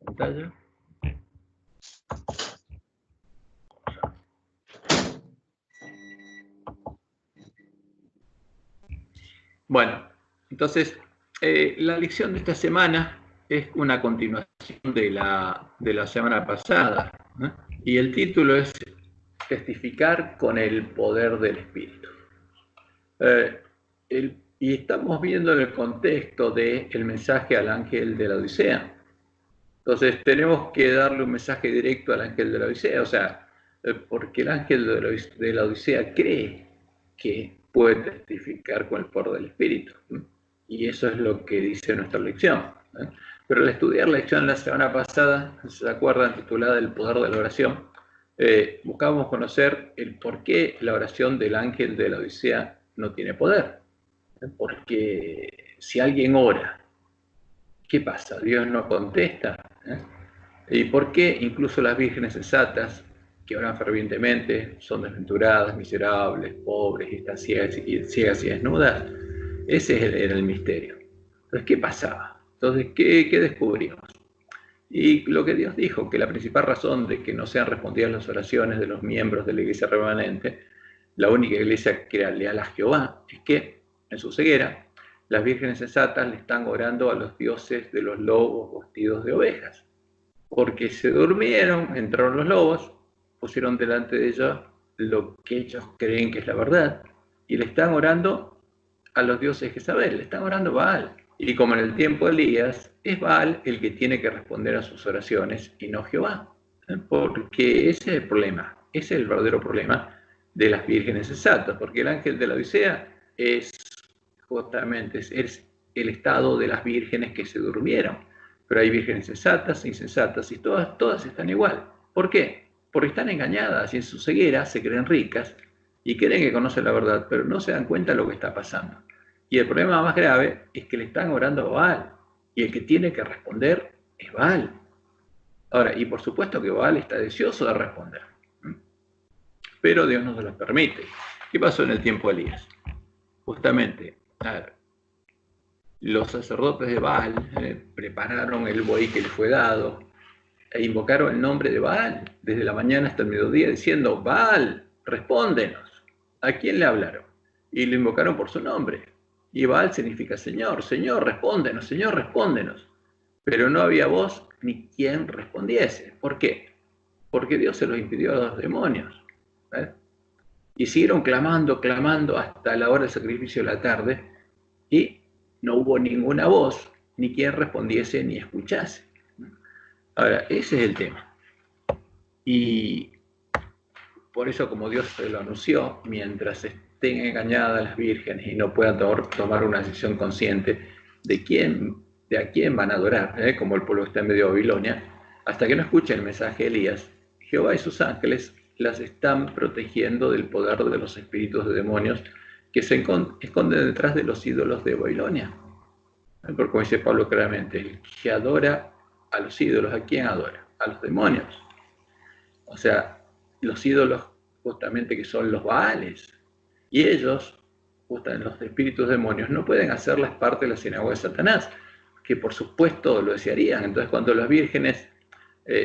pantalla. Bueno, entonces, la lección de esta semana es una continuación de la semana pasada, ¿no? Y el título es Testificar con el poder del Espíritu. Y estamos viendo en el contexto del mensaje al ángel de la Odisea. Entonces tenemos que darle un mensaje directo al ángel de la Odisea, o sea, porque el ángel de la Odisea cree que puede testificar con el poder del Espíritu. Y eso es lo que dice nuestra lección. Pero al estudiar la lección la semana pasada, ¿se acuerdan? Titulada El poder de la oración, buscábamos conocer el por qué la oración del ángel de la Odisea no tiene poder. Porque si alguien ora, ¿qué pasa? ¿Dios no contesta? ¿Y por qué incluso las vírgenes sensatas, que oran fervientemente, son desventuradas, miserables, pobres, y están ciegas y desnudas? Ese era el misterio. Entonces, ¿qué pasaba? Entonces, ¿qué descubrimos? Y lo que Dios dijo, que la principal razón de que no sean respondidas las oraciones de los miembros de la iglesia remanente, la única iglesia que era leal a Jehová, es que en su ceguera las vírgenes sensatas le están orando a los dioses de los lobos vestidos de ovejas, porque se durmieron, entraron los lobos, pusieron delante de ellos lo que ellos creen que es la verdad, y le están orando a los dioses de Jezabel, le están orando a Baal. Y como en el tiempo de Elías, es Baal el que tiene que responder a sus oraciones y no Jehová. Porque ese es el problema, ese es el verdadero problema de las vírgenes sensatas, porque el ángel de la Odisea es justamente es el estado de las vírgenes que se durmieron. Pero hay vírgenes sensatas e insensatas y todas están igual. ¿Por qué? Porque están engañadas y en su ceguera se creen ricas y creen que conocen la verdad, pero no se dan cuenta de lo que está pasando. Y el problema más grave es que le están orando a Baal, y el que tiene que responder es Baal. Ahora, y por supuesto que Baal está deseoso de responder, pero Dios no se los permite. ¿Qué pasó en el tiempo de Elías? Justamente, los sacerdotes de Baal prepararon el buey que les fue dado e invocaron el nombre de Baal desde la mañana hasta el mediodía, diciendo: Baal, respóndenos. ¿A quién le hablaron? Y lo invocaron por su nombre. Y Baal significa Señor, Señor, respóndenos, Señor, respóndenos. Pero no había voz ni quien respondiese. ¿Por qué? Porque Dios se los impidió a los demonios. Y siguieron clamando hasta la hora del sacrificio de la tarde, y no hubo ninguna voz, ni quien respondiese ni escuchase. Ahora, ese es el tema. Y por eso, como Dios se lo anunció, mientras estén engañadas las vírgenes y no puedan tomar una decisión consciente de a quién van a adorar, como el pueblo que está en medio de Babilonia, hasta que no escuchen el mensaje de Elías, Jehová y sus ángeles las están protegiendo del poder de los espíritus de demonios que se esconden detrás de los ídolos de Babilonia. Porque, como dice Pablo claramente, el que adora a los ídolos, ¿a quién adora? A los demonios. O sea, los ídolos justamente que son los Baales. Y ellos, justamente los espíritus demonios, no pueden hacerlas parte de la sinagoga de Satanás, que por supuesto lo desearían. Entonces, cuando las vírgenes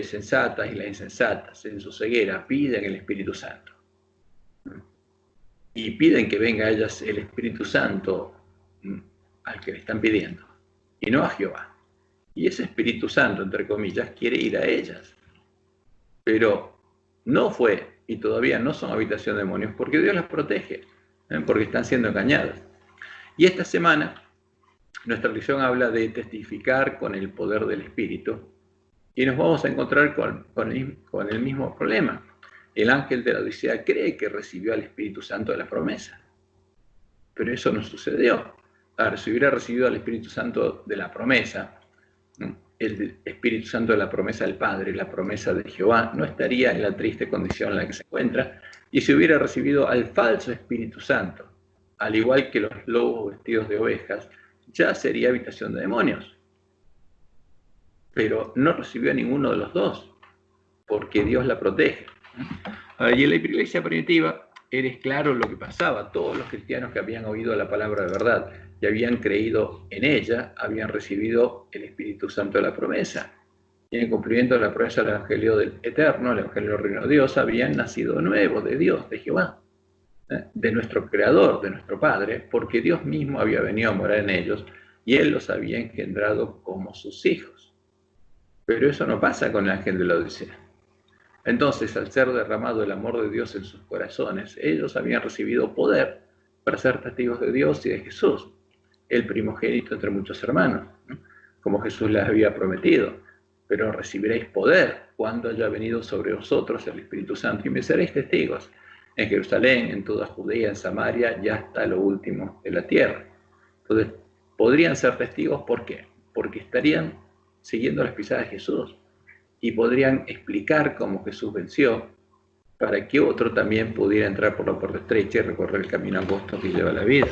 sensatas y las insensatas en su ceguera piden el Espíritu Santo, y piden que venga a ellas el Espíritu Santo al que le están pidiendo, y no a Jehová. Y ese Espíritu Santo, entre comillas, quiere ir a ellas. Pero no fue, y todavía no son habitación de demonios, porque Dios las protege, porque están siendo engañadas. Y esta semana, nuestra lección habla de testificar con el poder del Espíritu, y nos vamos a encontrar con el mismo problema. El ángel de la Odisea cree que recibió al Espíritu Santo de la promesa, pero eso no sucedió. Ahora, si hubiera recibido al Espíritu Santo de la promesa, el Espíritu Santo de la promesa del Padre, la promesa de Jehová, no estaría en la triste condición en la que se encuentra. Y si hubiera recibido al falso Espíritu Santo, al igual que los lobos vestidos de ovejas, ya sería habitación de demonios. Pero no recibió a ninguno de los dos, porque Dios la protege. Y en la iglesia primitiva era claro lo que pasaba. Todos los cristianos que habían oído la palabra de verdad y habían creído en ella, habían recibido el Espíritu Santo de la promesa. y en cumplimiento de la promesa del Evangelio del Eterno, el Evangelio del Reino de Dios, habían nacido nuevos de Dios, de Jehová, de nuestro Creador, de nuestro Padre, porque Dios mismo había venido a morar en ellos y Él los había engendrado como sus hijos. Pero eso no pasa con el ángel de la Odisea. Entonces, al ser derramado el amor de Dios en sus corazones, ellos habían recibido poder para ser testigos de Dios y de Jesús, el primogénito entre muchos hermanos, ¿no? Como Jesús les había prometido. Pero recibiréis poder cuando haya venido sobre vosotros el Espíritu Santo y me seréis testigos en Jerusalén, en toda Judea, en Samaria y hasta lo último de la tierra. Entonces, podrían ser testigos, ¿por qué? Porque estarían siguiendo las pisadas de Jesús y podrían explicar cómo Jesús venció para que otro también pudiera entrar por la puerta estrecha y recorrer el camino angosto que lleva a la vida.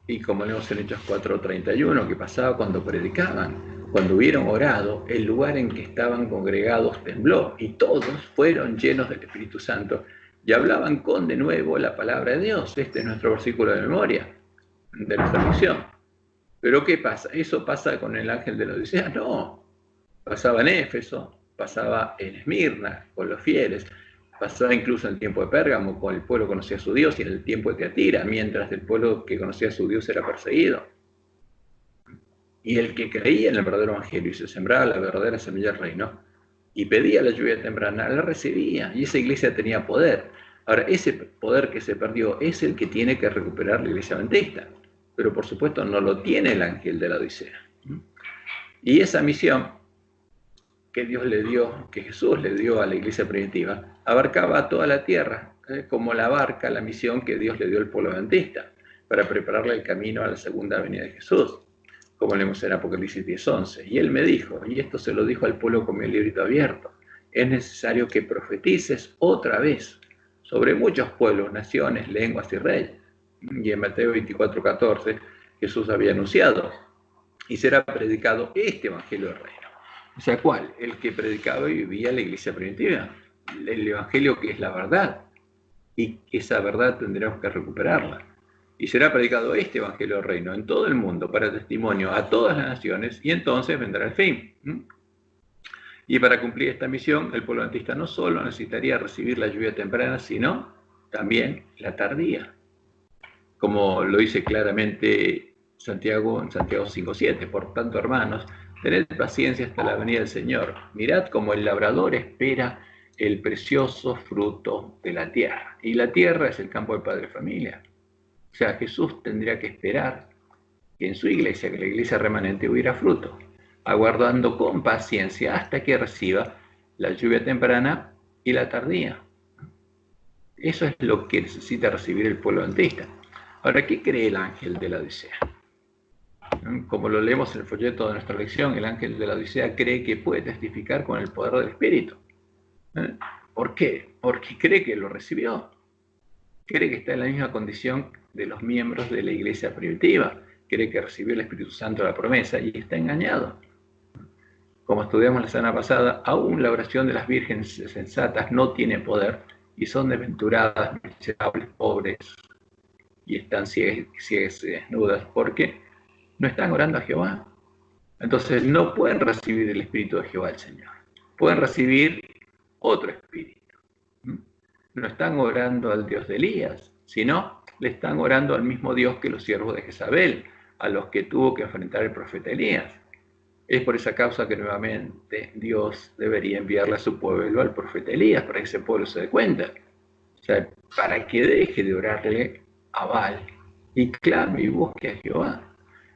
Y como leemos en Hechos 4:31, que pasaba cuando predicaban, cuando hubieron orado, el lugar en que estaban congregados tembló y todos fueron llenos del Espíritu Santo y hablaban con de nuevo la palabra de Dios. Este es nuestro versículo de memoria de nuestra misión. Pero ¿qué pasa? ¿Eso pasa con el ángel de la Odisea? No. Pasaba en Éfeso, pasaba en Esmirna, con los fieles, pasaba incluso en el tiempo de Pérgamo, cuando el pueblo conocía a su Dios, y en el tiempo de Teatira, mientras el pueblo que conocía a su Dios era perseguido. Y el que creía en el verdadero evangelio y se sembraba la verdadera semilla del reino, y pedía la lluvia temprana, la recibía, y esa iglesia tenía poder. Ahora, ese poder que se perdió es el que tiene que recuperar la iglesia adventista, pero por supuesto no lo tiene el ángel de la Odisea. Y esa misión que Dios le dio, que Jesús le dio a la iglesia primitiva, abarcaba a toda la tierra, como la abarca la misión que Dios le dio al pueblo adventista, para prepararle el camino a la segunda venida de Jesús, como leemos en Apocalipsis 10:11. Y él me dijo, y esto se lo dijo al pueblo con mi librito abierto, es necesario que profetices otra vez sobre muchos pueblos, naciones, lenguas y reyes. Y en Mateo 24:14 Jesús había anunciado, y será predicado este evangelio del reino. O sea, ¿cuál? El que predicaba y vivía la iglesia primitiva, el evangelio que es la verdad, y esa verdad tendremos que recuperarla. Y será predicado este evangelio del reino en todo el mundo para testimonio a todas las naciones, y entonces vendrá el fin. Y para cumplir esta misión, el pueblo adventista no solo necesitaría recibir la lluvia temprana, sino también la tardía. Como lo dice claramente Santiago en Santiago 5:7. Por tanto, hermanos, tened paciencia hasta la venida del Señor. Mirad como el labrador espera el precioso fruto de la tierra. Y la tierra es el campo del padre de familia. O sea, Jesús tendría que esperar que en su iglesia, que la iglesia remanente, hubiera fruto, aguardando con paciencia hasta que reciba la lluvia temprana y la tardía. Eso es lo que necesita recibir el pueblo adventista. Ahora, ¿qué cree el ángel de la Odisea? Como lo leemos en el folleto de nuestra lección, el ángel de la Odisea cree que puede testificar con el poder del Espíritu. ¿Por qué? Porque cree que lo recibió. Cree que está en la misma condición de los miembros de la iglesia primitiva. Cree que recibió el Espíritu Santo la promesa y está engañado. Como estudiamos la semana pasada, aún la oración de las vírgenes sensatas no tiene poder y son desventuradas, miserables, pobres y están ciegas y desnudas porque no están orando a Jehová. Entonces no pueden recibir el Espíritu de Jehová el Señor. Pueden recibir otro espíritu. No están orando al Dios de Elías, sino le están orando al mismo Dios que los siervos de Jezabel, a los que tuvo que enfrentar el profeta Elías. Es por esa causa que nuevamente Dios debería enviarle a su pueblo al profeta Elías para que ese pueblo se dé cuenta. O sea, para que deje de orarle a Baal y clame y busque a Jehová.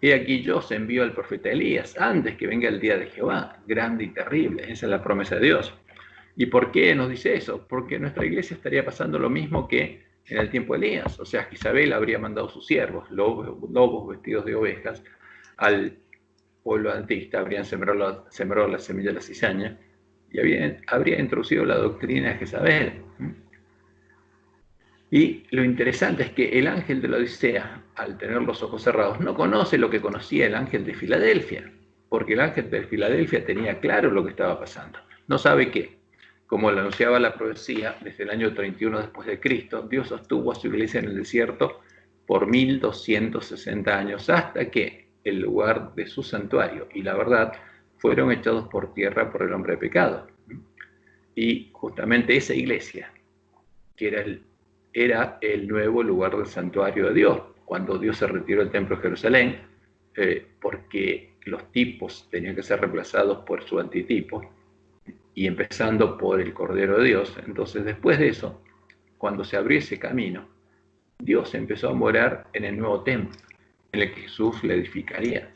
He aquí yo os envío al profeta Elías antes que venga el día de Jehová, grande y terrible. Esa es la promesa de Dios. ¿Y por qué nos dice eso? Porque nuestra iglesia estaría pasando lo mismo que en el tiempo de Elías. O sea, Jezabel habría mandado a sus siervos, lobos vestidos de ovejas, al pueblo adventista, habrían sembrado la semilla de la cizaña y habría introducido la doctrina de Jezabel. Y lo interesante es que el ángel de la Odisea, al tener los ojos cerrados, no conoce lo que conocía el ángel de Filadelfia, porque el ángel de Filadelfia tenía claro lo que estaba pasando. No sabe qué. Como lo anunciaba la profecía, desde el año 31 después de Cristo, Dios sostuvo a su iglesia en el desierto por 1260 años, hasta que el lugar de su santuario y la verdad fueron echados por tierra por el hombre de pecado. Y justamente esa iglesia, que era el nuevo lugar del santuario de Dios, cuando Dios se retiró del templo de Jerusalén, porque los tipos tenían que ser reemplazados por su antitipo, y empezando por el Cordero de Dios. Entonces, después de eso, cuando se abrió ese camino, Dios empezó a morar en el nuevo templo, en el que Jesús le edificaría.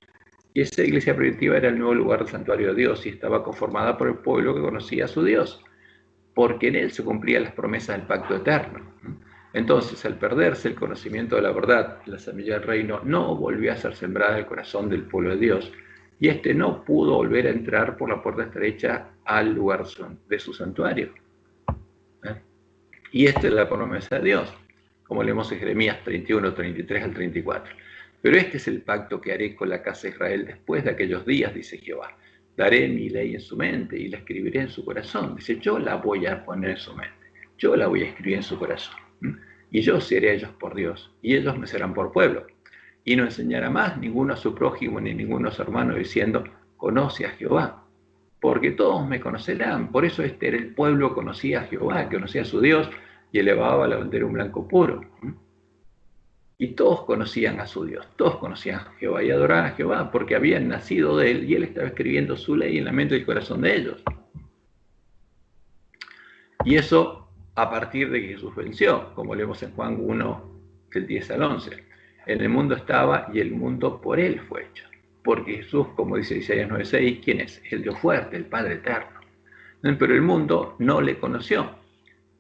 Y esa iglesia primitiva era el nuevo lugar del santuario de Dios y estaba conformada por el pueblo que conocía a su Dios, porque en él se cumplían las promesas del pacto eterno. Entonces, al perderse el conocimiento de la verdad, la semilla del reino no volvió a ser sembrada en el corazón del pueblo de Dios, y éste no pudo volver a entrar por la puerta estrecha al lugar de su santuario. Y esta es la promesa de Dios, como leemos en Jeremías 31, 33 al 34. Pero este es el pacto que haré con la casa de Israel después de aquellos días, dice Jehová. Daré mi ley en su mente y la escribiré en su corazón. Dice, yo la voy a poner en su mente, yo la voy a escribir en su corazón. Y yo seré a ellos por Dios, y ellos me serán por pueblo. Y no enseñará más ninguno a su prójimo ni ninguno a su hermano diciendo, conoce a Jehová, porque todos me conocerán. Por eso este era el pueblo que conocía a Jehová, que conocía a su Dios y elevaba la bandera un blanco puro. Y todos conocían a su Dios, todos conocían a Jehová y adoraban a Jehová porque habían nacido de él y él estaba escribiendo su ley en la mente y el corazón de ellos. Y eso a partir de que Jesús venció, como leemos en Juan 1, del 10 al 11. En el mundo estaba y el mundo por él fue hecho. Porque Jesús, como dice Isaías 9:6, ¿quién es? El Dios fuerte, el Padre eterno. Pero el mundo no le conoció.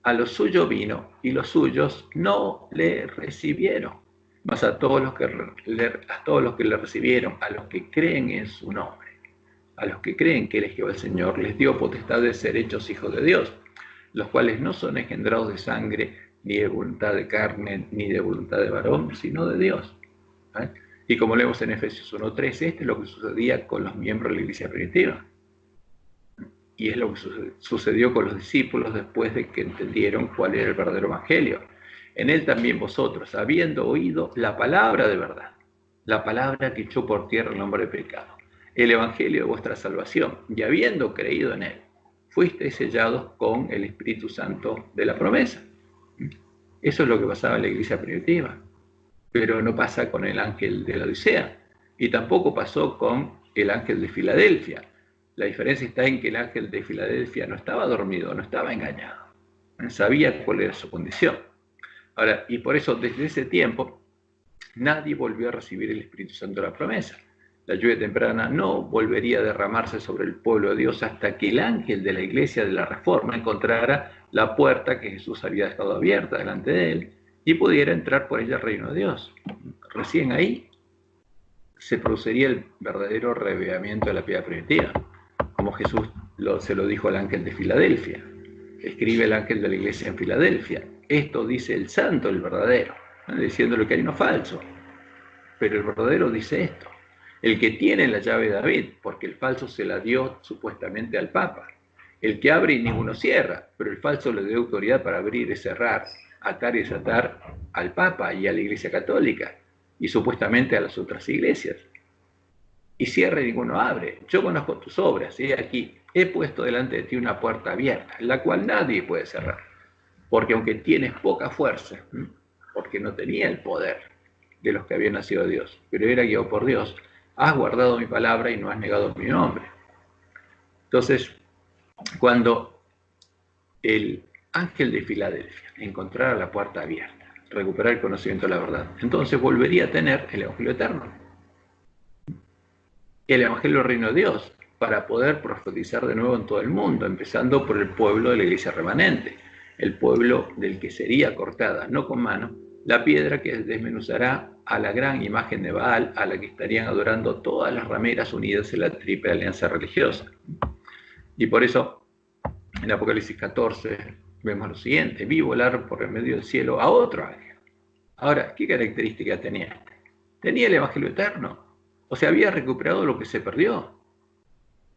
A lo suyo vino y los suyos no le recibieron. Mas a todos los que le recibieron, a los que creen en su nombre, a los que creen que él es Jehová el Señor, les dio potestad de ser hechos hijos de Dios, los cuales no son engendrados de sangre, ni de voluntad de carne, ni de voluntad de varón, sino de Dios. Y como leemos en Efesios 1:13, este es lo que sucedía con los miembros de la iglesia primitiva. Y es lo que sucedió con los discípulos después de que entendieron cuál era el verdadero evangelio. En él también vosotros, habiendo oído la palabra de verdad, la palabra que echó por tierra el hombre de pecado, el evangelio de vuestra salvación, y habiendo creído en él, fuisteis sellados con el Espíritu Santo de la promesa. Eso es lo que pasaba en la iglesia primitiva, pero no pasa con el ángel de la Odisea, y tampoco pasó con el ángel de Filadelfia. La diferencia está en que el ángel de Filadelfia no estaba dormido, no estaba engañado, sabía cuál era su condición. Ahora, y por eso desde ese tiempo nadie volvió a recibir el Espíritu Santo de la promesa. La lluvia temprana no volvería a derramarse sobre el pueblo de Dios hasta que el ángel de la iglesia de la Reforma encontrara la puerta que Jesús había dejado abierta delante de él y pudiera entrar por ella al reino de Dios. Recién ahí se produciría el verdadero reavivamiento de la piedad primitiva, como Jesús se lo dijo al ángel de Filadelfia. Escribe el ángel de la iglesia en Filadelfia. Esto dice el santo, el verdadero, diciéndole que hay uno falso. Pero el verdadero dice esto. El que tiene la llave de David, porque el falso se la dio supuestamente al Papa. El que abre y ninguno cierra, pero el falso le dio autoridad para abrir y cerrar, atar y desatar al Papa y a la Iglesia Católica, y supuestamente a las otras iglesias. Y cierra y ninguno abre. Yo conozco tus obras, y aquí he puesto delante de ti una puerta abierta, la cual nadie puede cerrar. Porque aunque tienes poca fuerza, porque no tenía el poder de los que habían nacido de Dios, pero era guiado por Dios, has guardado mi palabra y no has negado mi nombre. Entonces, cuando el ángel de Filadelfia encontrara la puerta abierta, recuperar el conocimiento de la verdad, entonces volvería a tener el evangelio eterno, el evangelio del reino de Dios, para poder profetizar de nuevo en todo el mundo, empezando por el pueblo de la iglesia remanente, el pueblo del que sería cortada, no con mano, la piedra que desmenuzará a la gran imagen de Baal, a la que estarían adorando todas las rameras unidas en la triple alianza religiosa. Y por eso, en Apocalipsis 14, vemos lo siguiente: vi volar por el medio del cielo a otro ángel. Ahora, ¿qué característica tenía? Tenía el evangelio eterno. O sea, había recuperado lo que se perdió.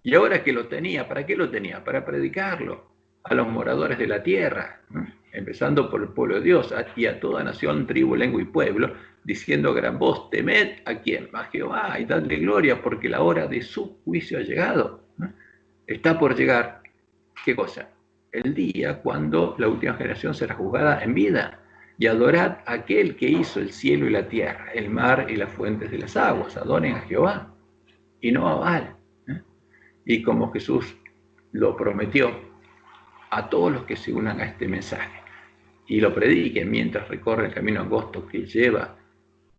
Y ahora que lo tenía, ¿para qué lo tenía? Para predicarlo. a los moradores de la tierra, ¿no? Empezando por el pueblo de Dios, y a toda nación, tribu, lengua y pueblo, diciendo a gran voz, temed a quién, a Jehová, y dadle gloria, porque la hora de su juicio ha llegado, ¿no? Está por llegar, ¿qué cosa? El día cuando la última generación será juzgada en vida. Y adorad a aquel que hizo el cielo y la tierra, el mar y las fuentes de las aguas. Adoren a Jehová y no a Baal. Y como Jesús lo prometió a todos los que se unan a este mensaje y lo prediquen mientras recorre el camino angosto que lleva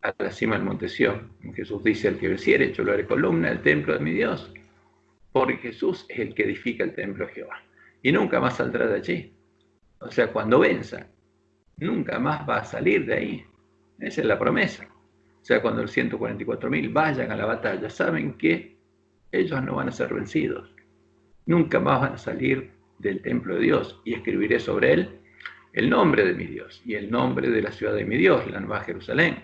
a la cima del monte Sión, Jesús dice: el que venciere, yo lo haré columna del templo de mi Dios, porque Jesús es el que edifica el templo de Jehová y nunca más saldrá de allí. O sea, cuando venza, nunca más va a salir de ahí. Esa es la promesa. O sea, cuando los 144.000 vayan a la batalla, saben que ellos no van a ser vencidos. Nunca más van a salir del templo de Dios, y escribiré sobre él el nombre de mi Dios y el nombre de la ciudad de mi Dios, la Nueva Jerusalén,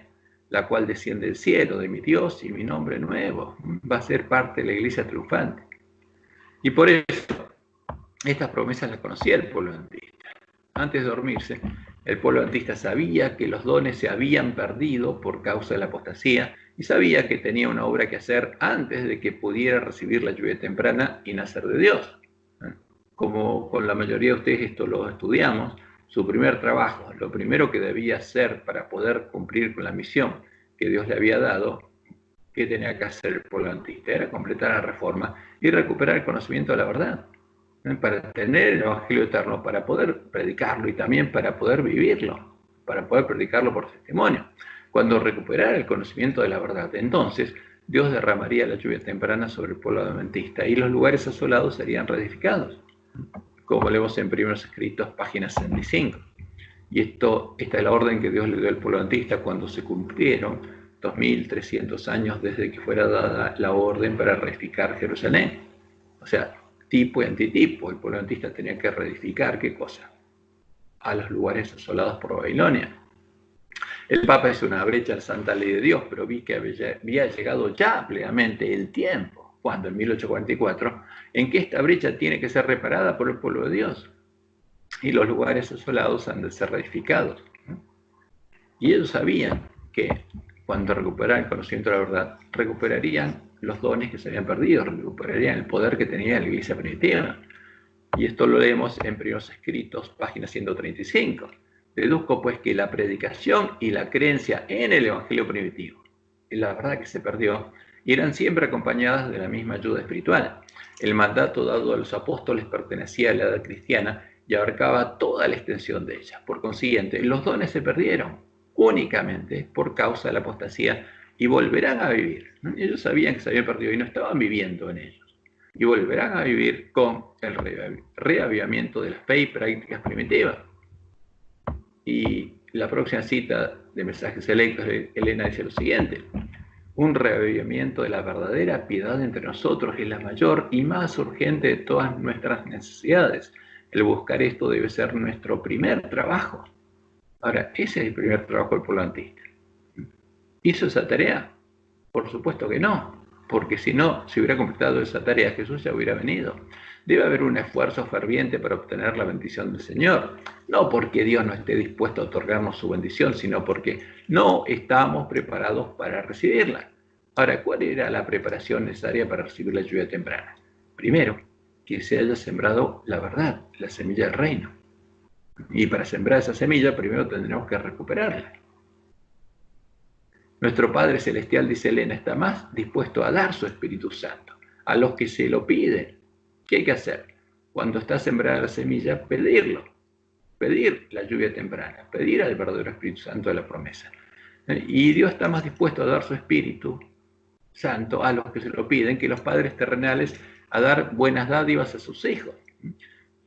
la cual desciende del cielo de mi Dios, y mi nombre nuevo va a ser parte de la iglesia triunfante. Y por eso estas promesas las conocía el pueblo adventista. Antes de dormirse, el pueblo adventista sabía que los dones se habían perdido por causa de la apostasía, y sabía que tenía una obra que hacer antes de que pudiera recibir la lluvia temprana y nacer de Dios. Como con la mayoría de ustedes esto lo estudiamos, su primer trabajo, lo primero que debía hacer para poder cumplir con la misión que Dios le había dado, ¿qué tenía que hacer el pueblo adventista? Era completar la reforma y recuperar el conocimiento de la verdad, para tener el Evangelio eterno, para poder predicarlo y también para poder vivirlo, para poder predicarlo por testimonio. Cuando recuperara el conocimiento de la verdad, entonces Dios derramaría la lluvia temprana sobre el pueblo adventista y los lugares asolados serían reedificados, como leemos en Primeros Escritos, página 65. Y esta es la orden que Dios le dio al pueblo adventista cuando se cumplieron 2300 años desde que fuera dada la orden para reedificar Jerusalén. O sea, tipo y antitipo. El pueblo adventista tenía que reedificar, ¿qué cosa? A los lugares asolados por Babilonia. El Papa hizo una brecha a la santa ley de Dios, pero vi que había llegado ya plenamente el tiempo, cuando en 1844, en que esta brecha tiene que ser reparada por el pueblo de Dios, y los lugares asolados han de ser reedificados. Y ellos sabían que cuando recuperaran el conocimiento de la verdad, recuperarían los dones que se habían perdido, recuperarían el poder que tenía la iglesia primitiva. Y esto lo leemos en Primeros Escritos, página 135. Deduzco pues que la predicación y la creencia en el evangelio primitivo, en la verdad que se perdió, eran siempre acompañadas de la misma ayuda espiritual. El mandato dado a los apóstoles pertenecía a la edad cristiana y abarcaba toda la extensión de ella. Por consiguiente, los dones se perdieron únicamente por causa de la apostasía y volverán a vivir. Ellos sabían que se habían perdido y no estaban viviendo en ellos. Y volverán a vivir con el reavivamiento de la fe y prácticas primitivas. Y la próxima cita de Mensajes Selectos de Elena dice lo siguiente: un reavivamiento de la verdadera piedad entre nosotros es la mayor y más urgente de todas nuestras necesidades. El buscar esto debe ser nuestro primer trabajo. Ahora, ese es el primer trabajo del pueblo adventista. ¿Hizo esa tarea? Por supuesto que no, porque si no se hubiera completado esa tarea, Jesús ya hubiera venido. Debe haber un esfuerzo ferviente para obtener la bendición del Señor, no porque Dios no esté dispuesto a otorgarnos su bendición, sino porque no estamos preparados para recibirla. Ahora, ¿cuál era la preparación necesaria para recibir la lluvia temprana? Primero, que se haya sembrado la verdad, la semilla del reino. Y para sembrar esa semilla, primero tendremos que recuperarla. Nuestro Padre Celestial, dice Elena, está más dispuesto a dar su Espíritu Santo a los que se lo piden. ¿Qué hay que hacer? Cuando está sembrada la semilla, pedirlo. Pedir la lluvia temprana, pedir al verdadero Espíritu Santo de la promesa. Y Dios está más dispuesto a dar su Espíritu Santo a los que se lo piden que los padres terrenales a dar buenas dádivas a sus hijos.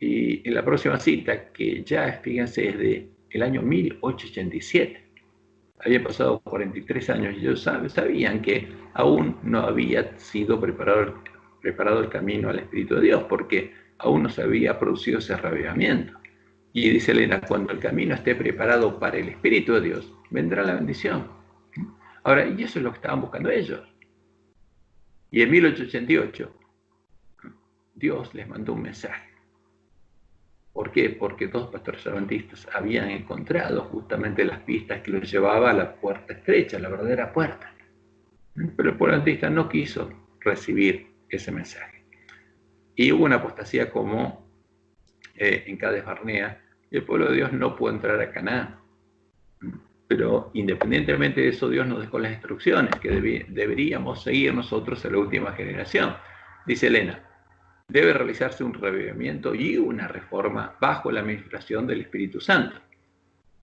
Y en la próxima cita, que ya, fíjense, es del año 1887, había pasado 43 años y ellos sabían que aún no había sido preparado el camino al Espíritu de Dios, porque aún no se había producido ese reavivamiento. Y dice Elena, cuando el camino esté preparado para el Espíritu de Dios, vendrá la bendición. Ahora, y eso es lo que estaban buscando ellos. Y en 1888, Dios les mandó un mensaje. ¿Por qué? Porque dos pastores adventistas habían encontrado justamente las pistas que los llevaba a la puerta estrecha, la verdadera puerta. Pero el pueblo adventista no quiso recibir ese mensaje. Y hubo una apostasía como en Cades Barnea, y el pueblo de Dios no pudo entrar a Canaán. Pero independientemente de eso, Dios nos dejó las instrucciones que deberíamos seguir nosotros en la última generación. Dice Elena, debe realizarse un reavivamiento y una reforma bajo la administración del Espíritu Santo.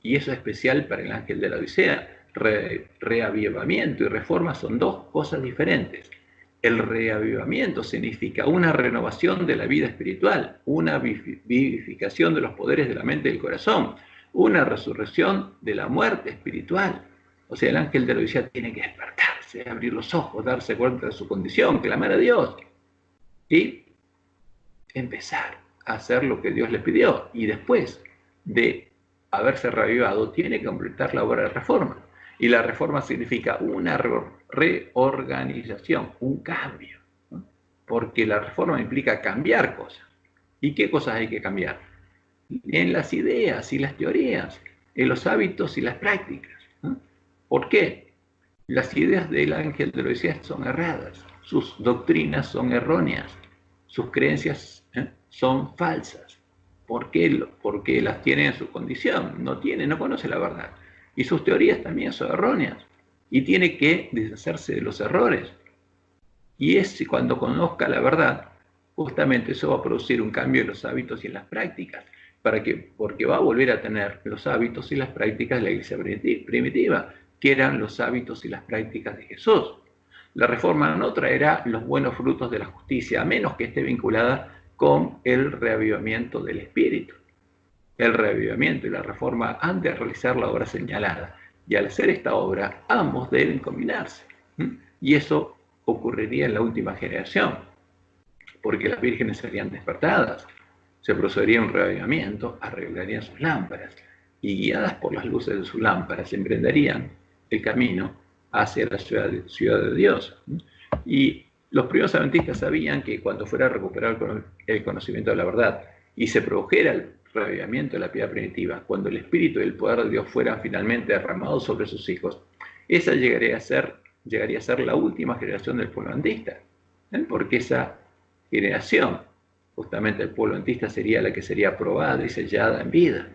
Y eso es especial para el ángel de la Odisea. Reavivamiento y reforma son dos cosas diferentes. El reavivamiento significa una renovación de la vida espiritual, una vivificación de los poderes de la mente y del corazón, una resurrección de la muerte espiritual. O sea, el ángel de la Odisea tiene que despertarse, abrir los ojos, darse cuenta de su condición, clamar a Dios y empezar a hacer lo que Dios le pidió. Y después de haberse reavivado, tiene que completar la obra de reforma. Y la reforma significa una reorganización, un cambio, ¿no? Porque la reforma implica cambiar cosas. ¿Y qué cosas hay que cambiar? En las ideas y las teorías, en los hábitos y las prácticas, ¿no? ¿Por qué? Las ideas del ángel de la Odisea son erradas, sus doctrinas son erróneas, sus creencias son falsas. ¿Por qué? Porque las tiene en su condición, no conoce la verdad. Y sus teorías también son erróneas. Y tiene que deshacerse de los errores. Y es cuando conozca la verdad, justamente eso va a producir un cambio en los hábitos y en las prácticas. Porque va a volver a tener los hábitos y las prácticas de la iglesia primitiva, que eran los hábitos y las prácticas de Jesús. La reforma no traerá los buenos frutos de la justicia, a menos que esté vinculada con el reavivamiento del espíritu. El reavivamiento y la reforma han de realizar la obra señalada, y al hacer esta obra, ambos deben combinarse. Y eso ocurriría en la última generación, porque las vírgenes serían despertadas, se procedería un reavivamiento, arreglarían sus lámparas, y guiadas por las luces de sus lámparas, emprenderían el camino hacia la ciudad de Dios. Y los primeros adventistas sabían que cuando fuera recuperado el conocimiento de la verdad y se produjera el reavivamiento de la piedad primitiva, cuando el espíritu y el poder de Dios fueran finalmente derramados sobre sus hijos, esa llegaría a ser la última generación del pueblo adventista, porque esa generación, justamente el pueblo adventista, sería la que sería aprobada y sellada en vida.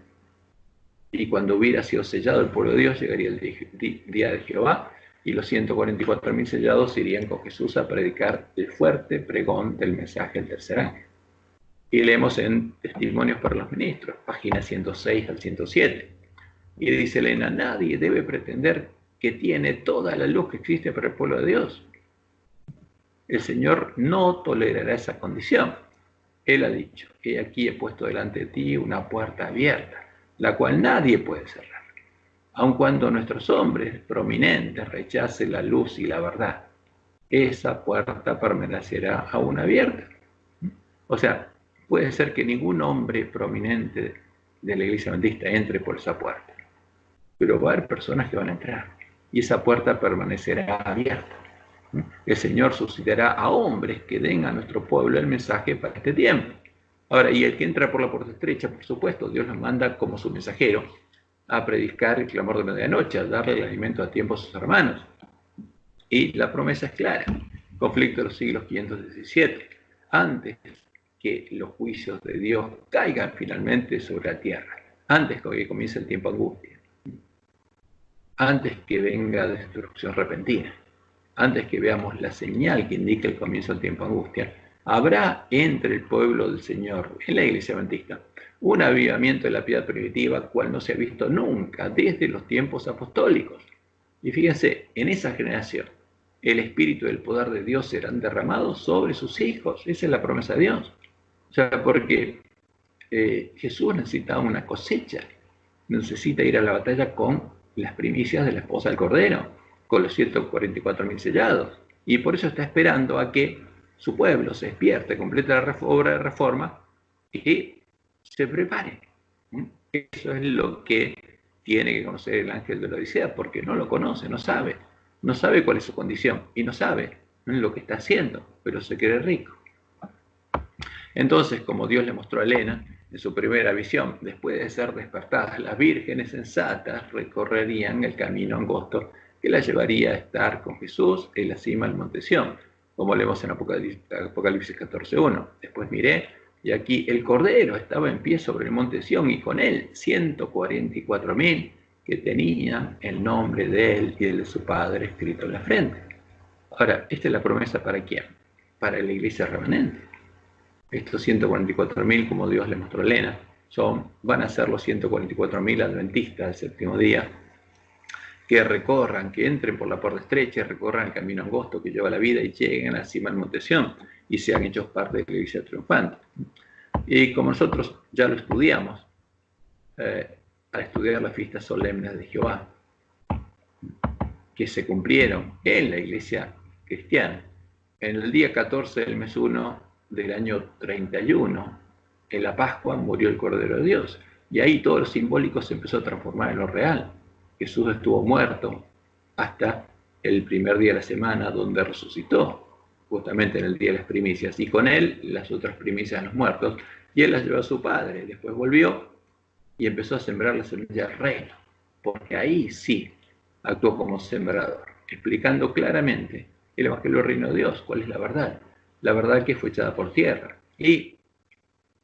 Y cuando hubiera sido sellado el pueblo de Dios, llegaría el día de Jehová, y los 144.000 sellados irían con Jesús a predicar el fuerte pregón del mensaje del tercer ángel. Y leemos en Testimonios para los Ministros, páginas 106 al 107. Y dice Elena, nadie debe pretender que tiene toda la luz que existe para el pueblo de Dios. El Señor no tolerará esa condición. Él ha dicho, he aquí he puesto delante de ti una puerta abierta, la cual nadie puede cerrar. Aun cuando nuestros hombres prominentes rechacen la luz y la verdad, esa puerta permanecerá aún abierta. O sea, puede ser que ningún hombre prominente de la iglesia adventista entre por esa puerta, pero va a haber personas que van a entrar y esa puerta permanecerá abierta. El Señor suscitará a hombres que den a nuestro pueblo el mensaje para este tiempo. Ahora, y el que entra por la puerta estrecha, por supuesto, Dios los manda como su mensajero a predicar el clamor de medianoche, a darle el alimento a tiempo a sus hermanos. Y la promesa es clara, conflicto de los siglos 517, antes que los juicios de Dios caigan finalmente sobre la tierra, antes que comience el tiempo de angustia, antes que venga destrucción repentina, antes que veamos la señal que indica el comienzo del tiempo de angustia, habrá entre el pueblo del Señor, en la iglesia adventista, un avivamiento de la piedad primitiva, cual no se ha visto nunca desde los tiempos apostólicos. Y fíjense, en esa generación, el espíritu y el poder de Dios serán derramados sobre sus hijos. Esa es la promesa de Dios. O sea, porque Jesús necesita una cosecha, necesita ir a la batalla con las primicias de la esposa del Cordero, con los 144.000 sellados. Y por eso está esperando a que su pueblo se despierte, complete la obra de reforma y se prepare. Eso es lo que tiene que conocer el ángel de la Odisea, porque no lo conoce, no sabe cuál es su condición y no sabe lo que está haciendo, pero se cree rico. Entonces, como Dios le mostró a Elena, en su primera visión, después de ser despertadas, las vírgenes sensatas recorrerían el camino angosto que las llevaría a estar con Jesús en la cima del monte Sión, como leemos en Apocalipsis 14:1. Después miré, y aquí el Cordero estaba en pie sobre el monte Sión, y con él 144.000 que tenían el nombre de él y el de su Padre escrito en la frente. Ahora, esta es la promesa ¿para quién? Para la iglesia remanente. Estos 144.000, como Dios le mostró a Elena, van a ser los 144.000 adventistas del séptimo día, que recorran, que entren por la puerta estrecha, recorran el camino angosto que lleva a la vida y lleguen a la cima del monte Sión y sean hechos parte de la iglesia triunfante. Y como nosotros ya lo estudiamos, al estudiar las fiestas solemnes de Jehová, que se cumplieron en la iglesia cristiana, en el día 14 del mes 1 del año 31, en la Pascua murió el Cordero de Dios, y ahí todo lo simbólico se empezó a transformar en lo real. Jesús estuvo muerto hasta el primer día de la semana, donde resucitó, justamente en el día de las primicias, y con él las otras primicias de los muertos, y él las llevó a su Padre. Después volvió y empezó a sembrar la semilla del reino, porque ahí sí actuó como sembrador, explicando claramente el Evangelio del Reino de Dios, cuál es la verdad que fue echada por tierra. Y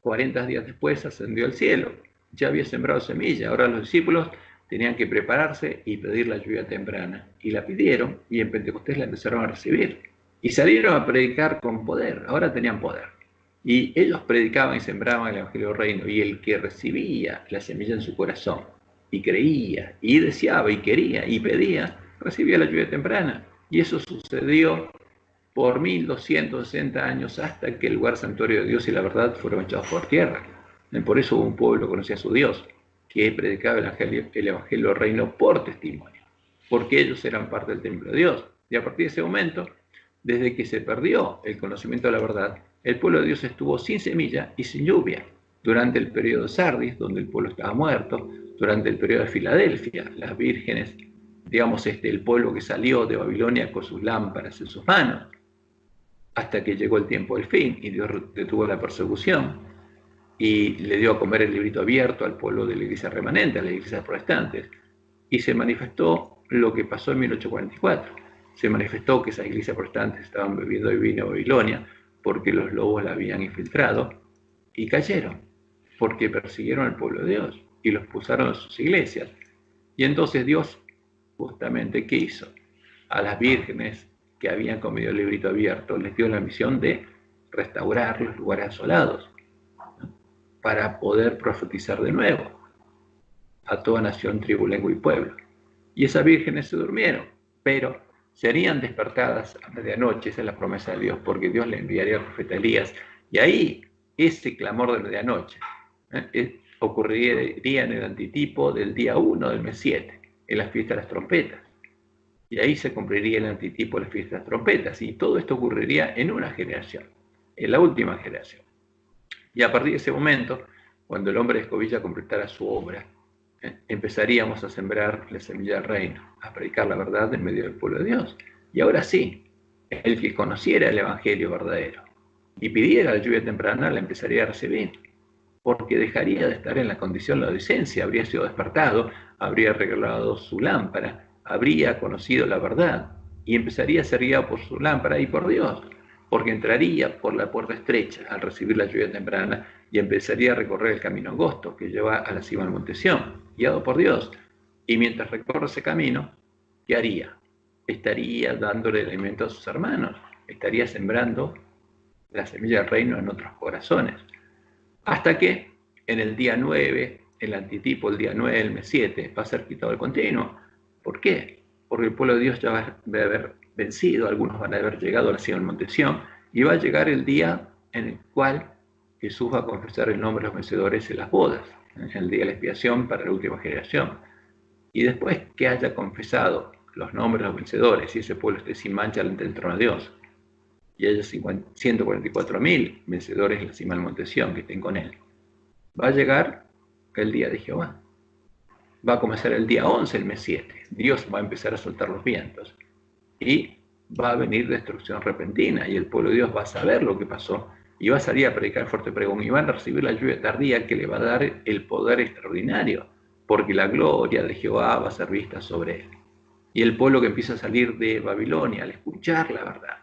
40 días después ascendió al cielo, ya había sembrado semilla. Ahora los discípulos tenían que prepararse y pedir la lluvia temprana, y la pidieron, y en Pentecostés la empezaron a recibir, y salieron a predicar con poder. Ahora tenían poder, y ellos predicaban y sembraban el Evangelio del Reino, y el que recibía la semilla en su corazón, y creía, y deseaba, y quería, y pedía, recibía la lluvia temprana. Y eso sucedió por 1260 años, hasta que el lugar santuario de Dios y la verdad fueron echados por tierra. Por eso un pueblo conocía a su Dios, que predicaba el Evangelio del Reino por testimonio, porque ellos eran parte del templo de Dios. Y a partir de ese momento, desde que se perdió el conocimiento de la verdad, el pueblo de Dios estuvo sin semilla y sin lluvia. Durante el periodo de Sardis, donde el pueblo estaba muerto, durante el periodo de Filadelfia, las vírgenes, digamos, el pueblo que salió de Babilonia con sus lámparas en sus manos, hasta que llegó el tiempo del fin y Dios detuvo la persecución y le dio a comer el librito abierto al pueblo de la iglesia remanente, a las iglesias protestantes, y se manifestó lo que pasó en 1844. Se manifestó que esas iglesias protestantes estaban bebiendo el vino de Babilonia porque los lobos la habían infiltrado, y cayeron porque persiguieron al pueblo de Dios y los expulsaron de sus iglesias. Y entonces Dios, justamente, ¿qué hizo? A las vírgenes que habían comido el librito abierto les dio la misión de restaurar los lugares asolados, ¿no?, para poder profetizar de nuevo a toda nación, tribu, lengua y pueblo. Y esas vírgenes se durmieron, pero serían despertadas a medianoche. Esa es la promesa de Dios, porque Dios le enviaría al profeta Elías, y ahí ese clamor de medianoche ocurriría en el antitipo del día 1 del mes 7, en la fiesta de las trompetas. Y ahí se cumpliría el antitipo de la fiesta de las trompetas, y todo esto ocurriría en una generación, en la última generación. Y a partir de ese momento, cuando el hombre de escobilla completara su obra, empezaríamos a sembrar la semilla del reino, a predicar la verdad en medio del pueblo de Dios. Y ahora sí, el que conociera el evangelio verdadero y pidiera la lluvia temprana, la empezaría a recibir, porque dejaría de estar en la condición de la adolescencia, habría sido despertado, habría arreglado su lámpara, habría conocido la verdad y empezaría a ser guiado por su lámpara y por Dios, porque entraría por la puerta estrecha al recibir la lluvia temprana y empezaría a recorrer el camino angosto que lleva a la cima del monte Sión, guiado por Dios. Y mientras recorre ese camino, ¿qué haría? Estaría dándole alimento a sus hermanos, estaría sembrando la semilla del reino en otros corazones. Hasta que en el día 9, el antitipo, el día 9 del mes 7, va a ser quitado el continuo. ¿Por qué? Porque el pueblo de Dios ya va a haber vencido, algunos van a haber llegado a la cima del monte Sión, y va a llegar el día en el cual Jesús va a confesar el nombre de los vencedores en las bodas, el día de la expiación para la última generación. Y después que haya confesado los nombres de los vencedores y ese pueblo esté sin mancha ante el trono de Dios, y haya 144.000 vencedores en la cima del monte Sión que estén con él, va a llegar el día de Jehová. Va a comenzar el día 11, el mes 7. Dios va a empezar a soltar los vientos y va a venir destrucción repentina, y el pueblo de Dios va a saber lo que pasó y va a salir a predicar el fuerte pregón y van a recibir la lluvia tardía que le va a dar el poder extraordinario, porque la gloria de Jehová va a ser vista sobre él. Y el pueblo que empieza a salir de Babilonia al escuchar la verdad,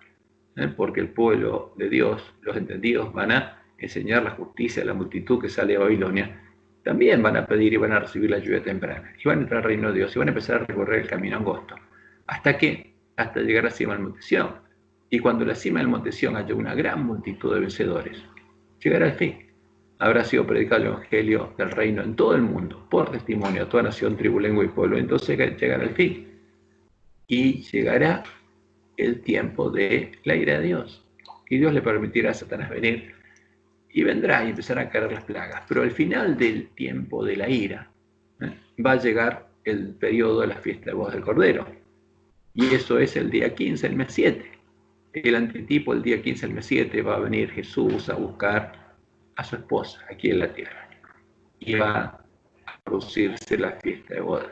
porque el pueblo de Dios, los entendidos, van a enseñar la justicia a la multitud que sale de Babilonia, también van a pedir y van a recibir la lluvia temprana, y van a entrar al reino de Dios, y van a empezar a recorrer el camino angosto. ¿Hasta qué? Hasta llegar a la cima del monte Sión. Y cuando la cima del monte Sión haya una gran multitud de vencedores, llegará el fin. Habrá sido predicado el evangelio del reino en todo el mundo, por testimonio a toda nación, tribu, lengua y pueblo. Entonces llegará el fin. Y llegará el tiempo de la ira de Dios. Y Dios le permitirá a Satanás venir. Y vendrá y empezarán a caer las plagas. Pero al final del tiempo de la ira, va a llegar el periodo de la fiesta de bodas del Cordero. Y eso es el día 15, el mes 7. El antitipo, el día 15 del mes 7, va a venir Jesús a buscar a su esposa aquí en la tierra. Y va a producirse la fiesta de bodas.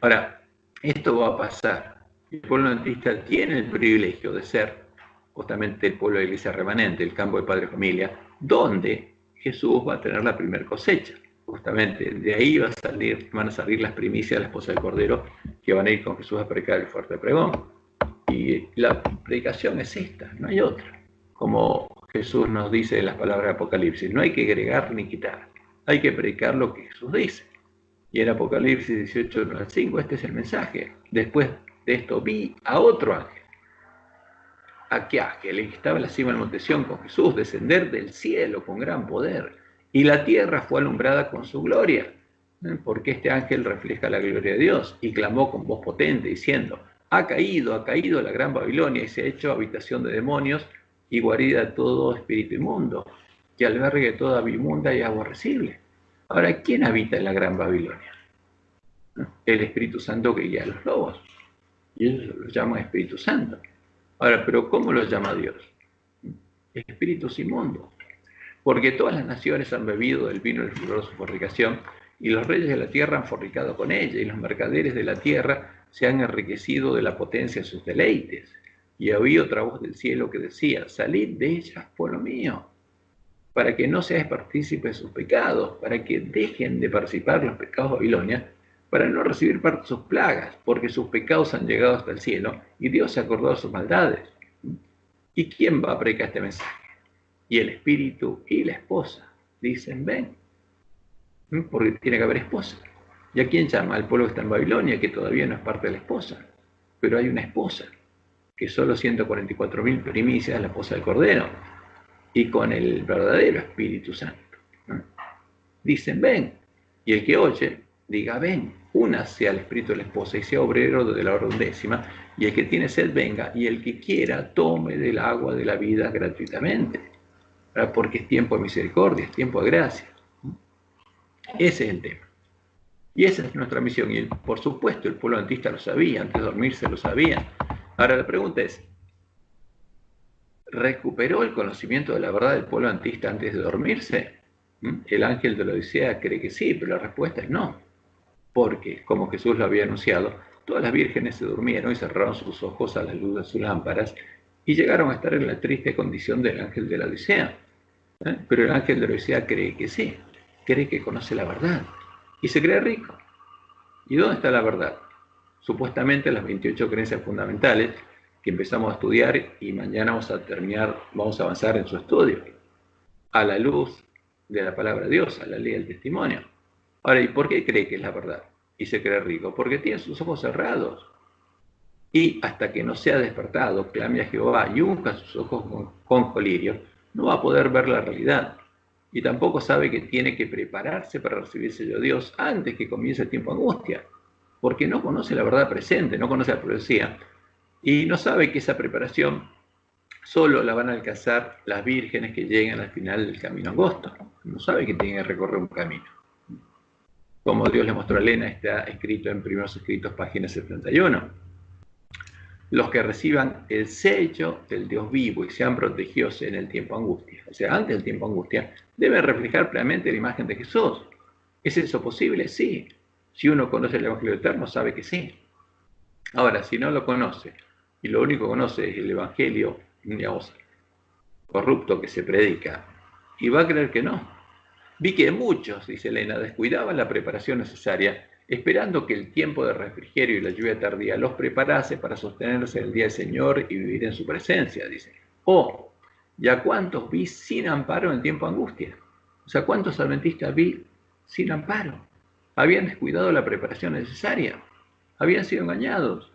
Ahora, esto va a pasar. El pueblo adventista tiene el privilegio de ser justamente el pueblo de la iglesia remanente, el campo de padre familia, donde Jesús va a tener la primera cosecha. Justamente de ahí van a salir las primicias de la esposa del Cordero, que van a ir con Jesús a predicar el fuerte pregón. Y la predicación es esta, no hay otra. Como Jesús nos dice en las palabras de Apocalipsis, no hay que agregar ni quitar, hay que predicar lo que Jesús dice. Y en Apocalipsis 18:5, este es el mensaje. Después de esto vi a otro ángel. ¿A qué ángel? El que estaba en la cima del monte Sión con Jesús, descender del cielo con gran poder. Y la tierra fue alumbrada con su gloria, porque este ángel refleja la gloria de Dios. Y clamó con voz potente, diciendo, ha caído la gran Babilonia y se ha hecho habitación de demonios y guarida de todo espíritu inmundo, que albergue toda ave inmunda y aborrecible. Ahora, ¿quién habita en la gran Babilonia? El Espíritu Santo que guía a los lobos. Y ellos lo llaman Espíritu Santo. Ahora, ¿pero cómo lo llama Dios? Espíritus inmundos. Porque todas las naciones han bebido del vino del furor de su fornicación, y los reyes de la tierra han fornicado con ella, y los mercaderes de la tierra se han enriquecido de la potencia de sus deleites. Y oí otra voz del cielo que decía, salid de ellas, pueblo mío, para que no seáis partícipes de sus pecados, para que dejen de participar los pecados de Babilonia, para no recibir parte de sus plagas, porque sus pecados han llegado hasta el cielo, y Dios se acordó de sus maldades. ¿Y quién va a predicar este mensaje? Y el espíritu y la esposa dicen, ven, porque tiene que haber esposa. ¿Y a quién llama? Al pueblo que está en Babilonia, que todavía no es parte de la esposa, pero hay una esposa, que solo 144.000 primicias es la esposa del Cordero, y con el verdadero Espíritu Santo. Dicen, ven, y el que oye, diga, ven, únase al espíritu de la esposa y sea obrero de la hora 11, y el que tiene sed venga, y el que quiera tome del agua de la vida gratuitamente, porque es tiempo de misericordia, es tiempo de gracia. Ese es el tema. Y esa es nuestra misión. Y por supuesto el pueblo adventista lo sabía, antes de dormirse lo sabían. Ahora la pregunta es, ¿recuperó el conocimiento de la verdad del pueblo adventista antes de dormirse? El ángel de la Odisea cree que sí, pero la respuesta es no. Porque, como Jesús lo había anunciado, todas las vírgenes se durmieron y cerraron sus ojos a la luz de sus lámparas y llegaron a estar en la triste condición del ángel de la Odisea. Pero el ángel de la Odisea cree que sí, cree que conoce la verdad y se cree rico. ¿Y dónde está la verdad? Supuestamente las 28 creencias fundamentales que empezamos a estudiar y mañana vamos a avanzar en su estudio, a la luz de la palabra de Dios, a la ley del testimonio. Ahora, ¿y por qué cree que es la verdad? Y se cree rico, porque tiene sus ojos cerrados. Y hasta que no sea despertado, clame a Jehová y unja sus ojos con colirio, no va a poder ver la realidad. Y tampoco sabe que tiene que prepararse para recibir el sello de Dios antes que comience el tiempo de angustia, porque no conoce la verdad presente, no conoce la profecía, y no sabe que esa preparación solo la van a alcanzar las vírgenes que lleguen al final del camino angosto. No sabe que tiene que recorrer un camino. Como Dios le mostró a Elena, está escrito en Primeros Escritos, página 71. Los que reciban el sello del Dios vivo y sean protegidos en el tiempo angustia, o sea, antes del tiempo angustia, deben reflejar plenamente la imagen de Jesús. ¿Es eso posible? Sí. Si uno conoce el Evangelio eterno, sabe que sí. Ahora, si no lo conoce, y lo único que conoce es el Evangelio, digamos, corrupto que se predica, y va a creer que no. Vi que muchos, dice Elena, descuidaban la preparación necesaria, esperando que el tiempo de refrigerio y la lluvia tardía los preparase para sostenerse en el día del Señor y vivir en su presencia, dice. O, ¿ya cuántos vi sin amparo en el tiempo de angustia? O sea, ¿cuántos adventistas vi sin amparo? Habían descuidado la preparación necesaria, habían sido engañados.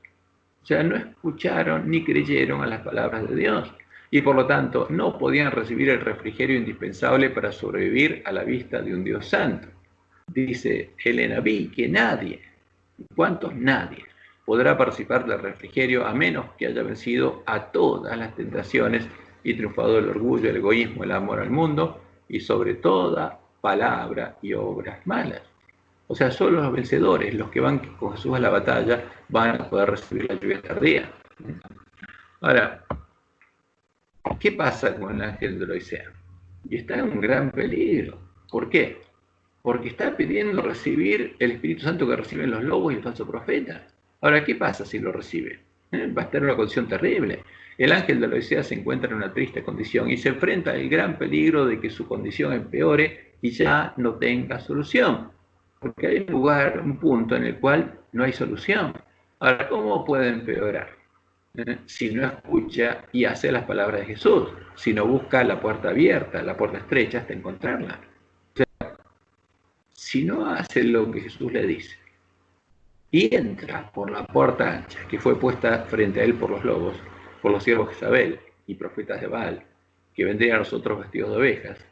O sea, no escucharon ni creyeron a las palabras de Dios y por lo tanto no podían recibir el refrigerio indispensable para sobrevivir a la vista de un Dios santo. Dice Elena, vi que nadie, ¿cuántos? Nadie podrá participar del refrigerio a menos que haya vencido a todas las tentaciones y triunfado el orgullo, el egoísmo, el amor al mundo y sobre toda palabra y obras malas. O sea, solo los vencedores, los que van con Jesús a la batalla, van a poder recibir la lluvia tardía. Ahora, ¿qué pasa con el ángel de la Odisea? Y está en un gran peligro. ¿Por qué? Porque está pidiendo recibir el Espíritu Santo que reciben los lobos y el falso profeta. Ahora, ¿qué pasa si lo recibe? Va a estar en una condición terrible. El ángel de la Odisea se encuentra en una triste condición y se enfrenta al gran peligro de que su condición empeore y ya no tenga solución. Porque hay un lugar, un punto en el cual no hay solución. Ahora, ¿cómo puede empeorar? Si no escucha y hace las palabras de Jesús, si no busca la puerta abierta, la puerta estrecha hasta encontrarla. O sea, si no hace lo que Jesús le dice y entra por la puerta ancha que fue puesta frente a él por los lobos, por los siervos de Jezabel y profetas de Baal, que vendrían a nosotros vestidos de ovejas,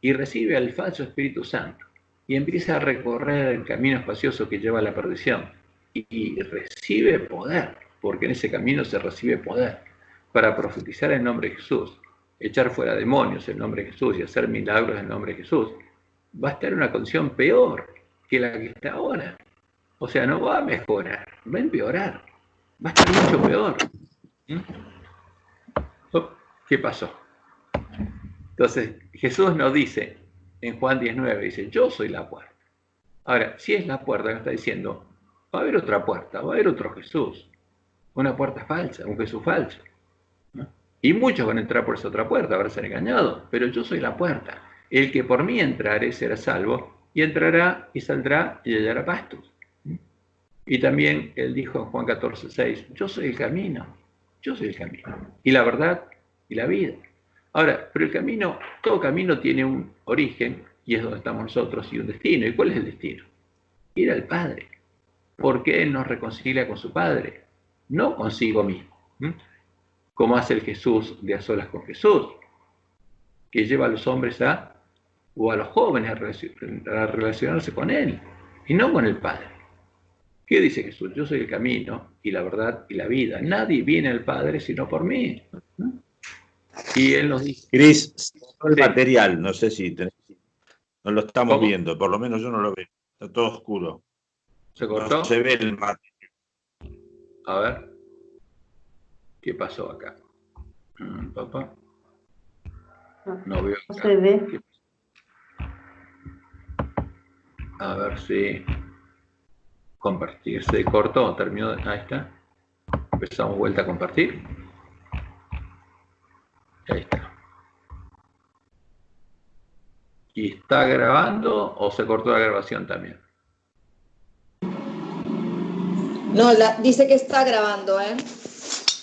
y recibe al falso Espíritu Santo, y empieza a recorrer el camino espacioso que lleva a la perdición, y recibe poder, porque en ese camino se recibe poder, para profetizar en nombre de Jesús, echar fuera demonios en nombre de Jesús y hacer milagros en nombre de Jesús, va a estar en una condición peor que la que está ahora. O sea, no va a mejorar, va a empeorar, va a estar mucho peor. ¿Qué pasó? Entonces, Jesús nos dice, en Juan 19, dice, yo soy la puerta. Ahora, si es la puerta que está diciendo, va a haber otra puerta, va a haber otro Jesús, una puerta falsa, un Jesús falso, ¿no? Y muchos van a entrar por esa otra puerta, van a ser engañados, pero yo soy la puerta. El que por mí entrare será salvo, y entrará y saldrá y hallará pastos. Y también él dijo en Juan 14, 6, yo soy el camino, y la verdad y la vida. Ahora, pero el camino, todo camino tiene un origen, y es donde estamos nosotros, y un destino. ¿Y cuál es el destino? Ir al Padre, porque Él nos reconcilia con su Padre, no consigo mismo, como hace el Jesús de a solas con Jesús, que lleva a los hombres o a los jóvenes a relacionarse con Él, y no con el Padre. ¿Qué dice Jesús? Yo soy el camino y la verdad y la vida. Nadie viene al Padre sino por mí. Y Él nos dice... Cris, el material, no sé si no lo estamos ¿Cómo? viendo, por lo menos yo no lo veo. Está todo oscuro. ¿Se cortó? No se ve el material. A ver. ¿Qué pasó acá? Papá. No veo acá. No se ve. A ver si... Compartir. ¿Se cortó? ¿Terminó? Ahí está. Empezamos vuelta a compartir. Ahí está. ¿Y está grabando o se cortó la grabación también? No, dice que está grabando, ¿eh?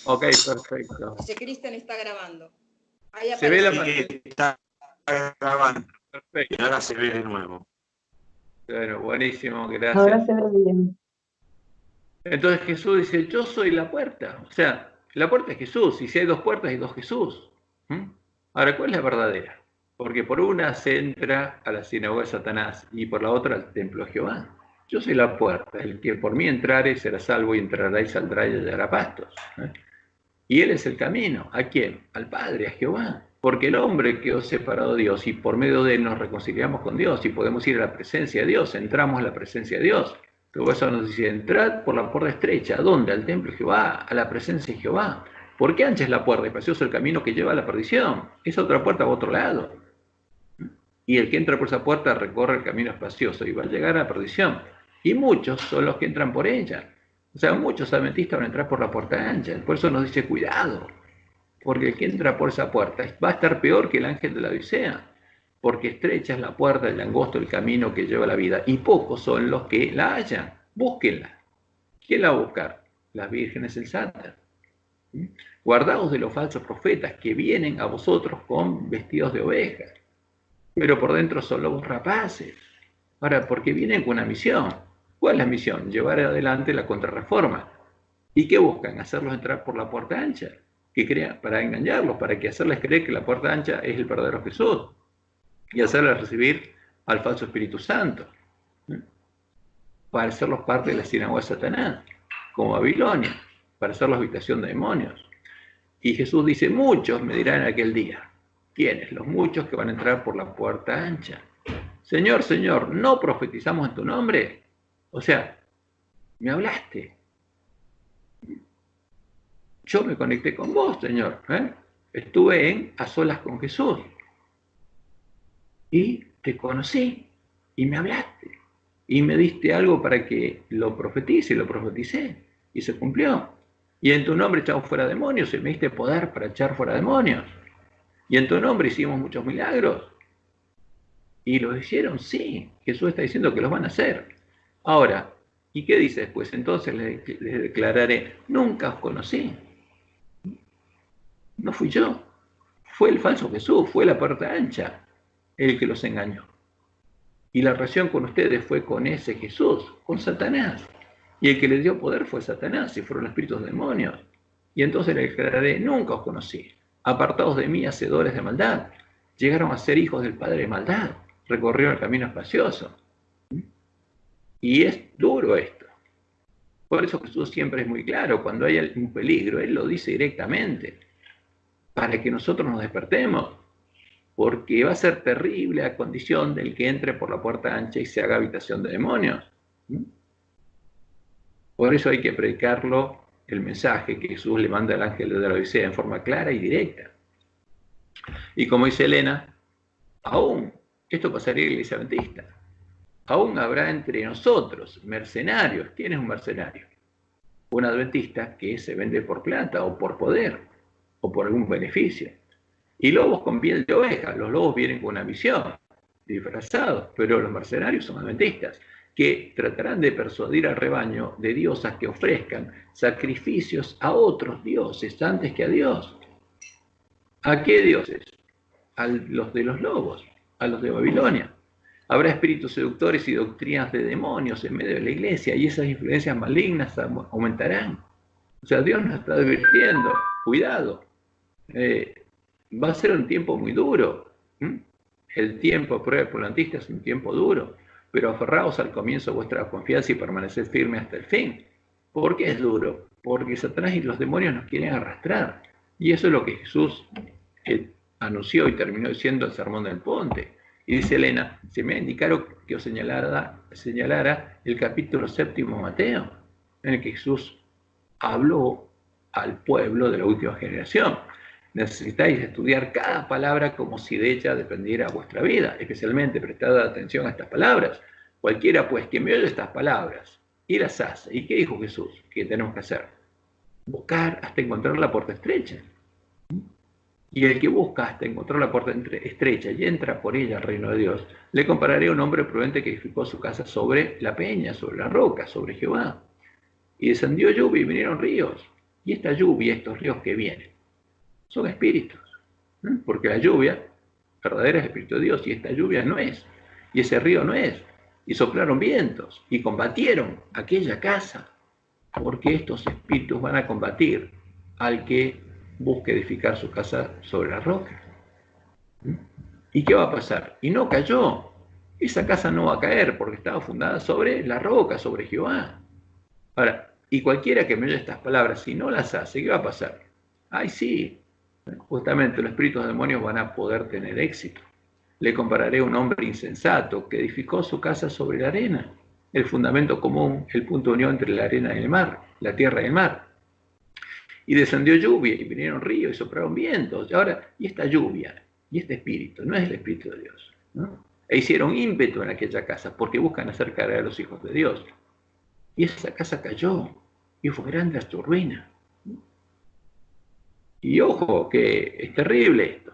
Ok, perfecto. Dice Cristian está grabando. Ahí Se ve la pantalla. Está grabando. Perfecto. Y ahora se ve de nuevo. Bueno, buenísimo, gracias. Ahora se ve bien. Entonces Jesús dice, yo soy la puerta. O sea, la puerta es Jesús. Y si hay dos puertas, hay dos Jesús. Ahora, ¿cuál es la verdadera? Porque por una se entra a la sinagoga de Satanás y por la otra al templo de Jehová. Yo soy la puerta. El que por mí entrare será salvo y entrará y saldrá y hallará pastos. Y Él es el camino. ¿A quién? Al Padre, a Jehová. Porque el hombre quedó separado de Dios y por medio de Él nos reconciliamos con Dios y podemos ir a la presencia de Dios. Entramos a la presencia de Dios. Luego eso nos dice, entrad por la puerta estrecha. ¿A dónde? Al templo de Jehová, a la presencia de Jehová. ¿Por qué ancha es la puerta y espacioso el camino que lleva a la perdición? Es otra puerta a otro lado. Y el que entra por esa puerta recorre el camino espacioso y va a llegar a la perdición. Y muchos son los que entran por ella. O sea, muchos adventistas van a entrar por la puerta ancha. Por eso nos dice, cuidado. porque el que entra por esa puerta va a estar peor que el ángel de la Odisea, porque estrecha es la puerta y angosto el camino que lleva a la vida, y pocos son los que la hallan. Búsquenla. ¿Quién la va a buscar? Las vírgenes sensatas. Guardaos de los falsos profetas que vienen a vosotros con vestidos de ovejas, pero por dentro son lobos rapaces. Ahora, porque vienen con una misión. ¿Cuál es la misión? Llevar adelante la contrarreforma. ¿Y qué buscan? Hacerlos entrar por la puerta ancha, que crean, para engañarlos, para que hacerles creer que la puerta ancha es el verdadero Jesús y hacerles recibir al falso Espíritu Santo, para hacerlos parte de la sinagoga de Satanás, como Babilonia, para hacerlos habitación de demonios. Y Jesús dice, muchos me dirán en aquel día. ¿Quiénes? Los muchos que van a entrar por la puerta ancha. Señor, Señor, ¿no profetizamos en tu nombre? O sea, me hablaste. Yo me conecté con vos, Señor. Estuve a solas con Jesús. Y te conocí. Y me hablaste. Y me diste algo para que lo profetice. Y lo profeticé. Y se cumplió. Y en tu nombre echamos fuera demonios. Y me diste poder para echar fuera demonios. Y en tu nombre hicimos muchos milagros. ¿Y los hicieron? Sí. Jesús está diciendo que los van a hacer. Ahora, ¿y qué dice después? Entonces les declararé, nunca os conocí. No fui yo. Fue el falso Jesús, fue la puerta ancha el que los engañó. Y la relación con ustedes fue con ese Jesús, con Satanás. Y el que les dio poder fue Satanás, y fueron espíritus demonios. Y entonces les declararé, nunca os conocí. Apartados de mí, hacedores de maldad. Llegaron a ser hijos del padre de maldad. Recorrieron el camino espacioso. Y es duro esto. Por eso Jesús siempre es muy claro. Cuando hay un peligro, Él lo dice directamente. Para que nosotros nos despertemos. Porque va a ser terrible la condición del que entre por la puerta ancha y se haga habitación de demonios. Por eso hay que predicarlo, el mensaje que Jesús le manda al ángel de la Odisea en forma clara y directa. Y como dice Elena, aún, esto pasaría en la iglesia adventista, aún habrá entre nosotros mercenarios. ¿Quién es un mercenario? Un adventista que se vende por plata o por poder o por algún beneficio. Y lobos con piel de oveja. Los lobos vienen con una misión, disfrazados, pero los mercenarios son adventistas, que tratarán de persuadir al rebaño de Dios a que ofrezcan sacrificios a otros dioses antes que a Dios. ¿A qué dioses? A los de los lobos, a los de Babilonia. Habrá espíritus seductores y doctrinas de demonios en medio de la iglesia, y esas influencias malignas aumentarán. O sea, Dios nos está advirtiendo, cuidado, va a ser un tiempo muy duro. El tiempo prueba polantista es un tiempo duro, pero aferraos al comienzo de vuestra confianza y permaneced firme hasta el fin. ¿Por qué es duro? Porque Satanás y los demonios nos quieren arrastrar. Y eso es lo que Jesús anunció y terminó diciendo el Sermón del Monte. Y dice Elena, se me ha indicado que os señalara el capítulo 7 de Mateo, en el que Jesús habló al pueblo de la última generación. Necesitáis estudiar cada palabra como si de ella dependiera vuestra vida, especialmente prestad atención a estas palabras. Cualquiera pues que me oye estas palabras y las hace. ¿Y qué dijo Jesús? ¿Qué tenemos que hacer? Buscar hasta encontrar la puerta estrecha. Y el que busca hasta encontrar la puerta estrecha y entra por ella al reino de Dios, le compararé a un hombre prudente que edificó su casa sobre la peña, sobre la roca, sobre Jehová. Y descendió lluvia y vinieron ríos. Y esta lluvia, estos ríos que vienen, son espíritus. Porque la lluvia verdadera es el Espíritu de Dios, y esta lluvia no es. Y ese río no es. Y soplaron vientos y combatieron aquella casa, porque estos espíritus van a combatir al que busque edificar su casa sobre la roca. ¿Y qué va a pasar? Y no cayó. Esa casa no va a caer porque estaba fundada sobre la roca, sobre Jehová. Ahora, y cualquiera que me oye estas palabras, si no las hace, ¿qué va a pasar? Ay, sí, justamente los espíritus demonios van a poder tener éxito. Le compararé a un hombre insensato que edificó su casa sobre la arena, el fundamento común, el punto de unión entre la arena y el mar, la tierra y el mar. Y descendió lluvia, y vinieron ríos, y soplaron vientos. Ahora, y esta lluvia, y este espíritu, no es el Espíritu de Dios, ¿no? E hicieron ímpetu en aquella casa, porque buscan hacer caer a los hijos de Dios. Y esa casa cayó, y fue grande su ruina. Y ojo, que es terrible esto,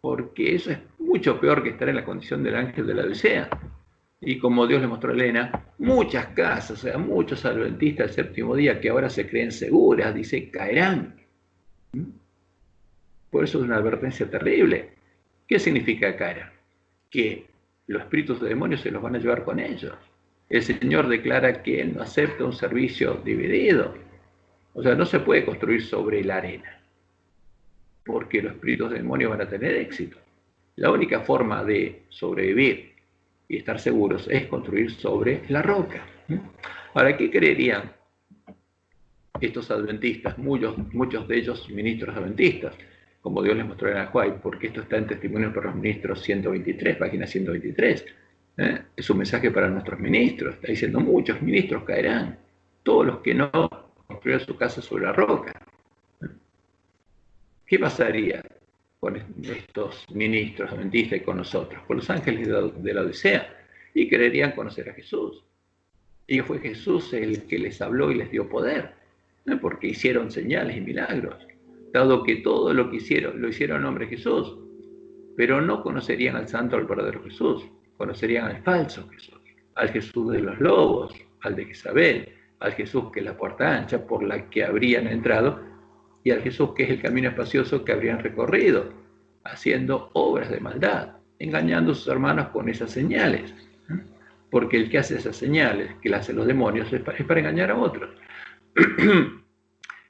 porque eso es mucho peor que estar en la condición del ángel de la Odisea. Y como Dios le mostró a Elena, muchas casas, o sea, muchos adventistas del séptimo día que ahora se creen seguras, dice, caerán. Por eso es una advertencia terrible. ¿Qué significa caerán? Que los espíritus de demonios se los van a llevar con ellos. El Señor declara que Él no acepta un servicio dividido. O sea, no se puede construir sobre la arena, porque los espíritus de demonios van a tener éxito. La única forma de sobrevivir y estar seguros es construir sobre la roca. Ahora, ¿qué creerían estos adventistas? Muchos de ellos ministros adventistas, como Dios les mostró en Ajuay, porque esto está en Testimonios para los Ministros 123, página 123. Es un mensaje para nuestros ministros. Está diciendo, muchos ministros caerán, todos los que no construyeron su casa sobre la roca. ¿Qué pasaría con estos ministros adventistas y con nosotros, con los ángeles de la Odisea? Y creerían conocer a Jesús. Y fue Jesús el que les habló y les dio poder, porque hicieron señales y milagros, dado que todo lo que hicieron, lo hicieron en nombre de Jesús, pero no conocerían al santo, al verdadero Jesús, conocerían al falso Jesús, al Jesús de los lobos, al de Jezabel, al Jesús que es la puerta ancha por la que habrían entrado, y al Jesús que es el camino espacioso que habrían recorrido, haciendo obras de maldad, engañando a sus hermanos con esas señales. Porque el que hace esas señales, que las hacen los demonios, es para engañar a otros.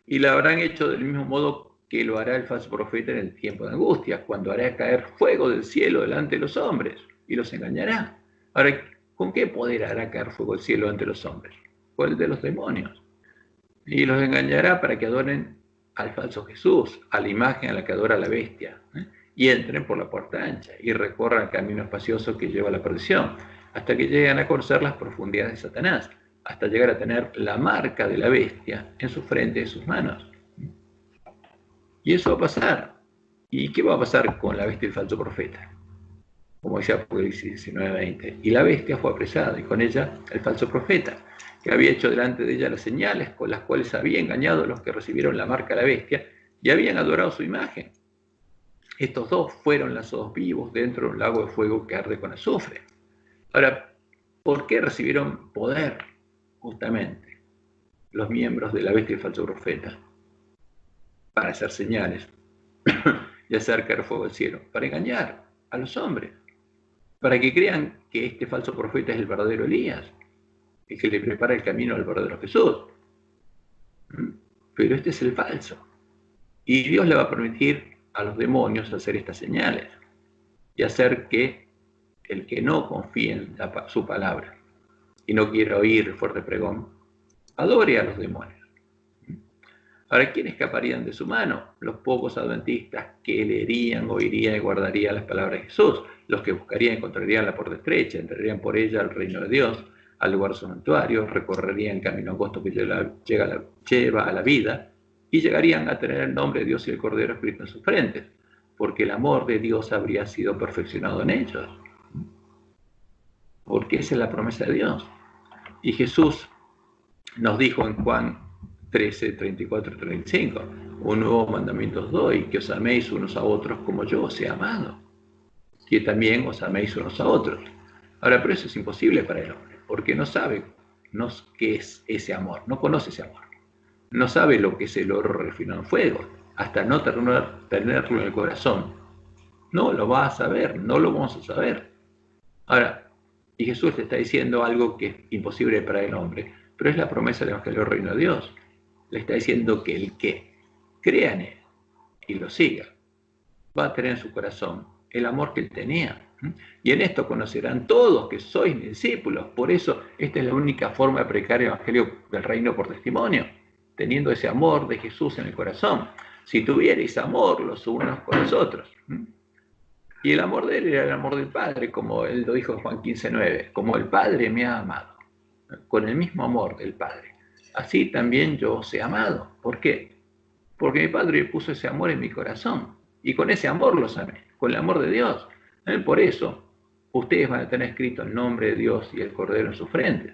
Y la habrán hecho del mismo modo que lo hará el falso profeta en el tiempo de angustia, cuando hará caer fuego del cielo delante de los hombres, y los engañará. Ahora, ¿con qué poder hará caer fuego del cielo ante los hombres? Con el de los demonios. Y los engañará para que adoren al falso Jesús, a la imagen a la que adora la bestia, y entren por la puerta ancha y recorran el camino espacioso que lleva a la perdición, hasta que lleguen a conocer las profundidades de Satanás, hasta llegar a tener la marca de la bestia en su frente y en sus manos. Y eso va a pasar. ¿Y qué va a pasar con la bestia y el falso profeta? Como dice Apocalipsis 19:20. Y la bestia fue apresada, y con ella el falso profeta, que había hecho delante de ella las señales con las cuales había engañado a los que recibieron la marca de la bestia y habían adorado su imagen. Estos dos fueron lanzados vivos dentro de un lago de fuego que arde con azufre. Ahora, ¿por qué recibieron poder justamente los miembros de la bestia y el falso profeta? Para hacer señales y hacer caer fuego del cielo, para engañar a los hombres, para que crean que este falso profeta es el verdadero Elías, el que le prepara el camino al verdadero Jesús. Pero este es el falso. Y Dios le va a permitir a los demonios hacer estas señales y hacer que el que no confíe en su palabra y no quiera oír el fuerte pregón, adore a los demonios. Ahora, ¿quién escaparían de su mano? Los pocos adventistas que leerían, oirían y guardarían las palabras de Jesús, los que buscarían y encontrarían la puerta estrecha, entrarían por ella al reino de Dios, al lugar santuario, recorrerían el camino angosto que lleva a la vida y llegarían a tener el nombre de Dios y el Cordero escrito en sus frentes, porque el amor de Dios habría sido perfeccionado en ellos. Porque esa es la promesa de Dios. Y Jesús nos dijo en Juan 13, 34 y 35, un nuevo mandamiento os doy, que os améis unos a otros como yo os he amado, que también os améis unos a otros. Ahora, pero eso es imposible para el hombre, porque no sabe qué es ese amor, no conoce ese amor, no sabe lo que es el oro refinado en fuego, hasta no tenerlo en el corazón. No lo va a saber, no lo vamos a saber. Ahora, y Jesús le está diciendo algo que es imposible para el hombre, pero es la promesa del Evangelio del Reino de Dios. Le está diciendo que el que crea en Él y lo siga, va a tener en su corazón el amor que Él tenía. Y en esto conocerán todos que sois mis discípulos. Por eso esta es la única forma de predicar el Evangelio del Reino por testimonio, teniendo ese amor de Jesús en el corazón. Si tuvierais amor los unos con los otros. Y el amor de Él era el amor del Padre, como Él lo dijo en Juan 15:9, como el Padre me ha amado, con el mismo amor del Padre. Así también yo os he amado. ¿Por qué? Porque mi Padre puso ese amor en mi corazón. Y con ese amor los amé, con el amor de Dios. Por eso, ustedes van a tener escrito el nombre de Dios y el Cordero en sus frentes.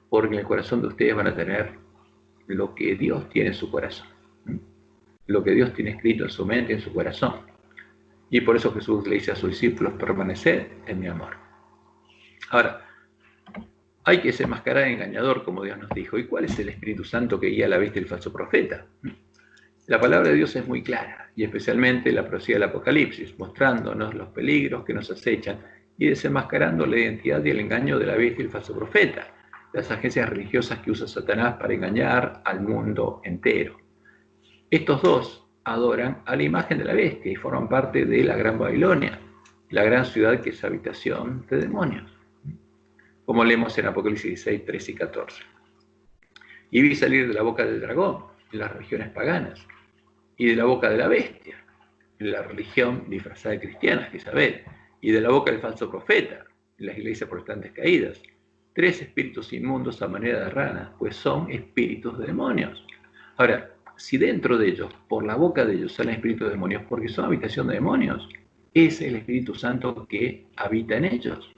Porque en el corazón de ustedes van a tener lo que Dios tiene en su corazón. lo que Dios tiene escrito en su mente y en su corazón. Y por eso Jesús le dice a sus discípulos, permaneced en mi amor. Ahora, hay que desenmascarar al engañador, como Dios nos dijo. ¿Y cuál es el Espíritu Santo que guía la vista del falso profeta? La palabra de Dios es muy clara, y especialmente la profecía del Apocalipsis, mostrándonos los peligros que nos acechan y desenmascarando la identidad y el engaño de la bestia y el falso profeta, las agencias religiosas que usa Satanás para engañar al mundo entero. Estos dos adoran a la imagen de la bestia y forman parte de la Gran Babilonia, la gran ciudad que es habitación de demonios, como leemos en Apocalipsis 16, 13 y 14. Y vi salir de la boca del dragón, en las religiones paganas, y de la boca de la bestia, en la religión disfrazada de cristiana, Jezabel, y de la boca del falso profeta, en las iglesias protestantes caídas, 3 espíritus inmundos a manera de ranas, pues son espíritus de demonios. Ahora, si dentro de ellos, por la boca de ellos, salen espíritus de demonios, porque son habitación de demonios, es el Espíritu Santo que habita en ellos.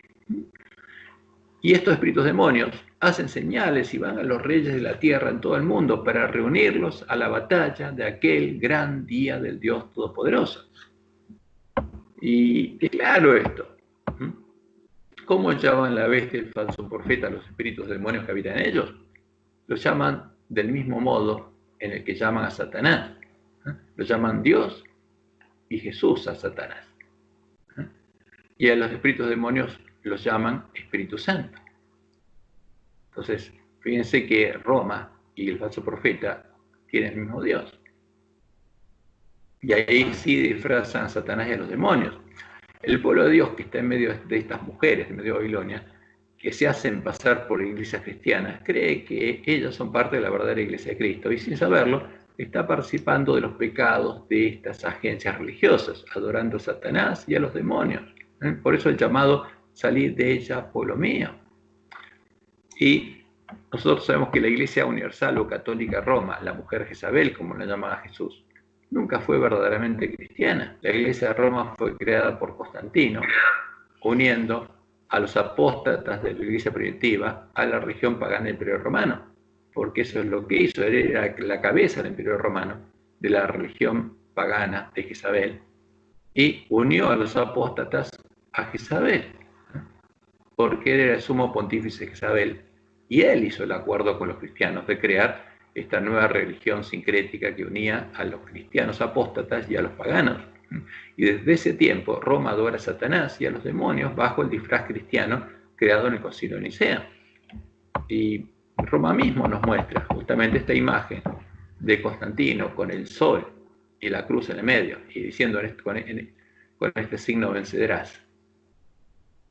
Y estos espíritus demonios hacen señales y van a los reyes de la tierra en todo el mundo para reunirlos a la batalla de aquel gran día del Dios Todopoderoso. Y claro esto. ¿Cómo llaman la bestia y el falso profeta a los espíritus demonios que habitan en ellos? Los llaman del mismo modo en el que llaman a Satanás. Lo llaman Dios y Jesús a Satanás. Y a los espíritus demonios los llaman Espíritu Santo. Entonces, fíjense que Roma y el falso profeta tienen el mismo Dios. Y ahí sí disfrazan a Satanás y a los demonios. El pueblo de Dios que está en medio de estas mujeres, en medio de Babilonia, que se hacen pasar por iglesias cristianas, cree que ellas son parte de la verdadera iglesia de Cristo y sin saberlo está participando de los pecados de estas agencias religiosas, adorando a Satanás y a los demonios. Por eso el llamado, salid de ella, pueblo mío. Y nosotros sabemos que la Iglesia Universal o Católica Roma, la mujer Jezabel, como la llamaba Jesús, nunca fue verdaderamente cristiana. La Iglesia de Roma fue creada por Constantino, uniendo a los apóstatas de la Iglesia primitiva a la religión pagana del Imperio Romano, porque eso es lo que hizo, era la cabeza del Imperio Romano, de la religión pagana de Jezabel, y unió a los apóstatas a Jezabel, porque él era el sumo pontífice Jezabel, y él hizo el acuerdo con los cristianos de crear esta nueva religión sincrética que unía a los cristianos apóstatas y a los paganos. Y desde ese tiempo Roma adora a Satanás y a los demonios bajo el disfraz cristiano creado en el Concilio de Nicea. Y Roma mismo nos muestra justamente esta imagen de Constantino con el sol y la cruz en el medio, y diciendo con este signo vencerás.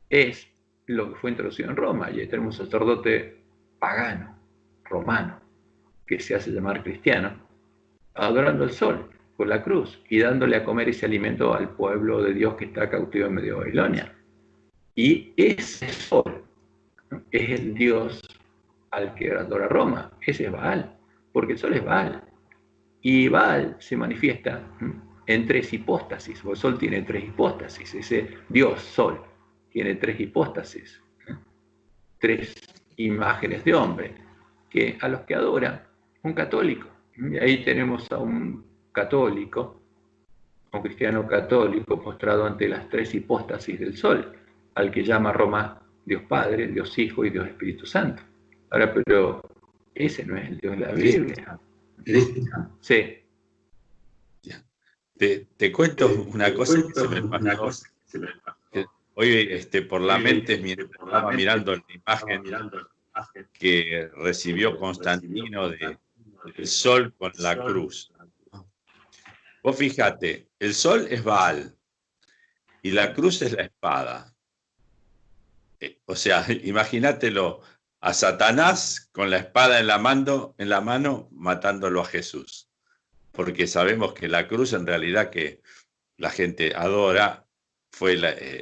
Es lo que fue introducido en Roma, y ahí tenemos un sacerdote pagano, romano, que se hace llamar cristiano, adorando el sol con la cruz y dándole a comer ese alimento al pueblo de Dios que está cautivo en medio de Babilonia. Y ese sol es el Dios al que adora Roma, ese es Baal, porque el sol es Baal. Y Baal se manifiesta en 3 hipóstasis, porque el sol tiene 3 hipóstasis, ese Dios sol tiene 3 hipóstasis, 3 imágenes de hombre, que a los que adora un católico. Y ahí tenemos a un católico, un cristiano católico postrado ante las 3 hipóstasis del sol, al que llama Roma Dios Padre, Dios Hijo y Dios Espíritu Santo. Ahora, pero ese no es el Dios de la Biblia. Sí. Te cuento una cosa que se me pasó. Hoy por la mente estaba mirando la imagen que recibió Constantino del sol con la cruz. Vos fíjate, el sol es Baal y la cruz es la espada. O sea, imagínatelo a Satanás con la espada en la mano matándolo a Jesús. Porque sabemos que la cruz en realidad que la gente adora fue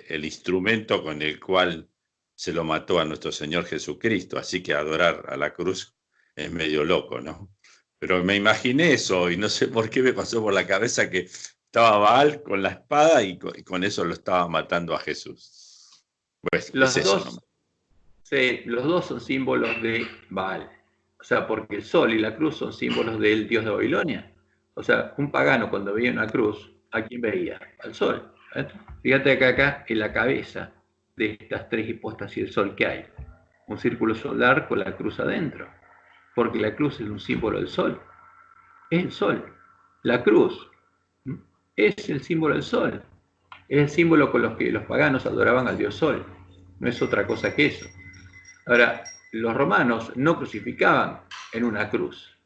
el instrumento con el cual se lo mató a nuestro Señor Jesucristo. Así que adorar a la cruz es medio loco, ¿no? Pero me imaginé eso y no sé por qué me pasó por la cabeza que estaba Baal con la espada y con eso lo estaba matando a Jesús. Pues los es eso dos, nomás. Sí, los dos son símbolos de Baal. O sea, porque el sol y la cruz son símbolos del dios de Babilonia. O sea, un pagano cuando veía una cruz, ¿a quién veía? Al sol. Fíjate que acá en la cabeza de estas tres hipóstasis del sol que hay, un círculo solar con la cruz adentro, porque la cruz es un símbolo del sol. Es el sol. La cruz es el símbolo del sol. Es el símbolo con los que los paganos adoraban al dios sol. No es otra cosa que eso. Ahora, los romanos no crucificaban en una cruz.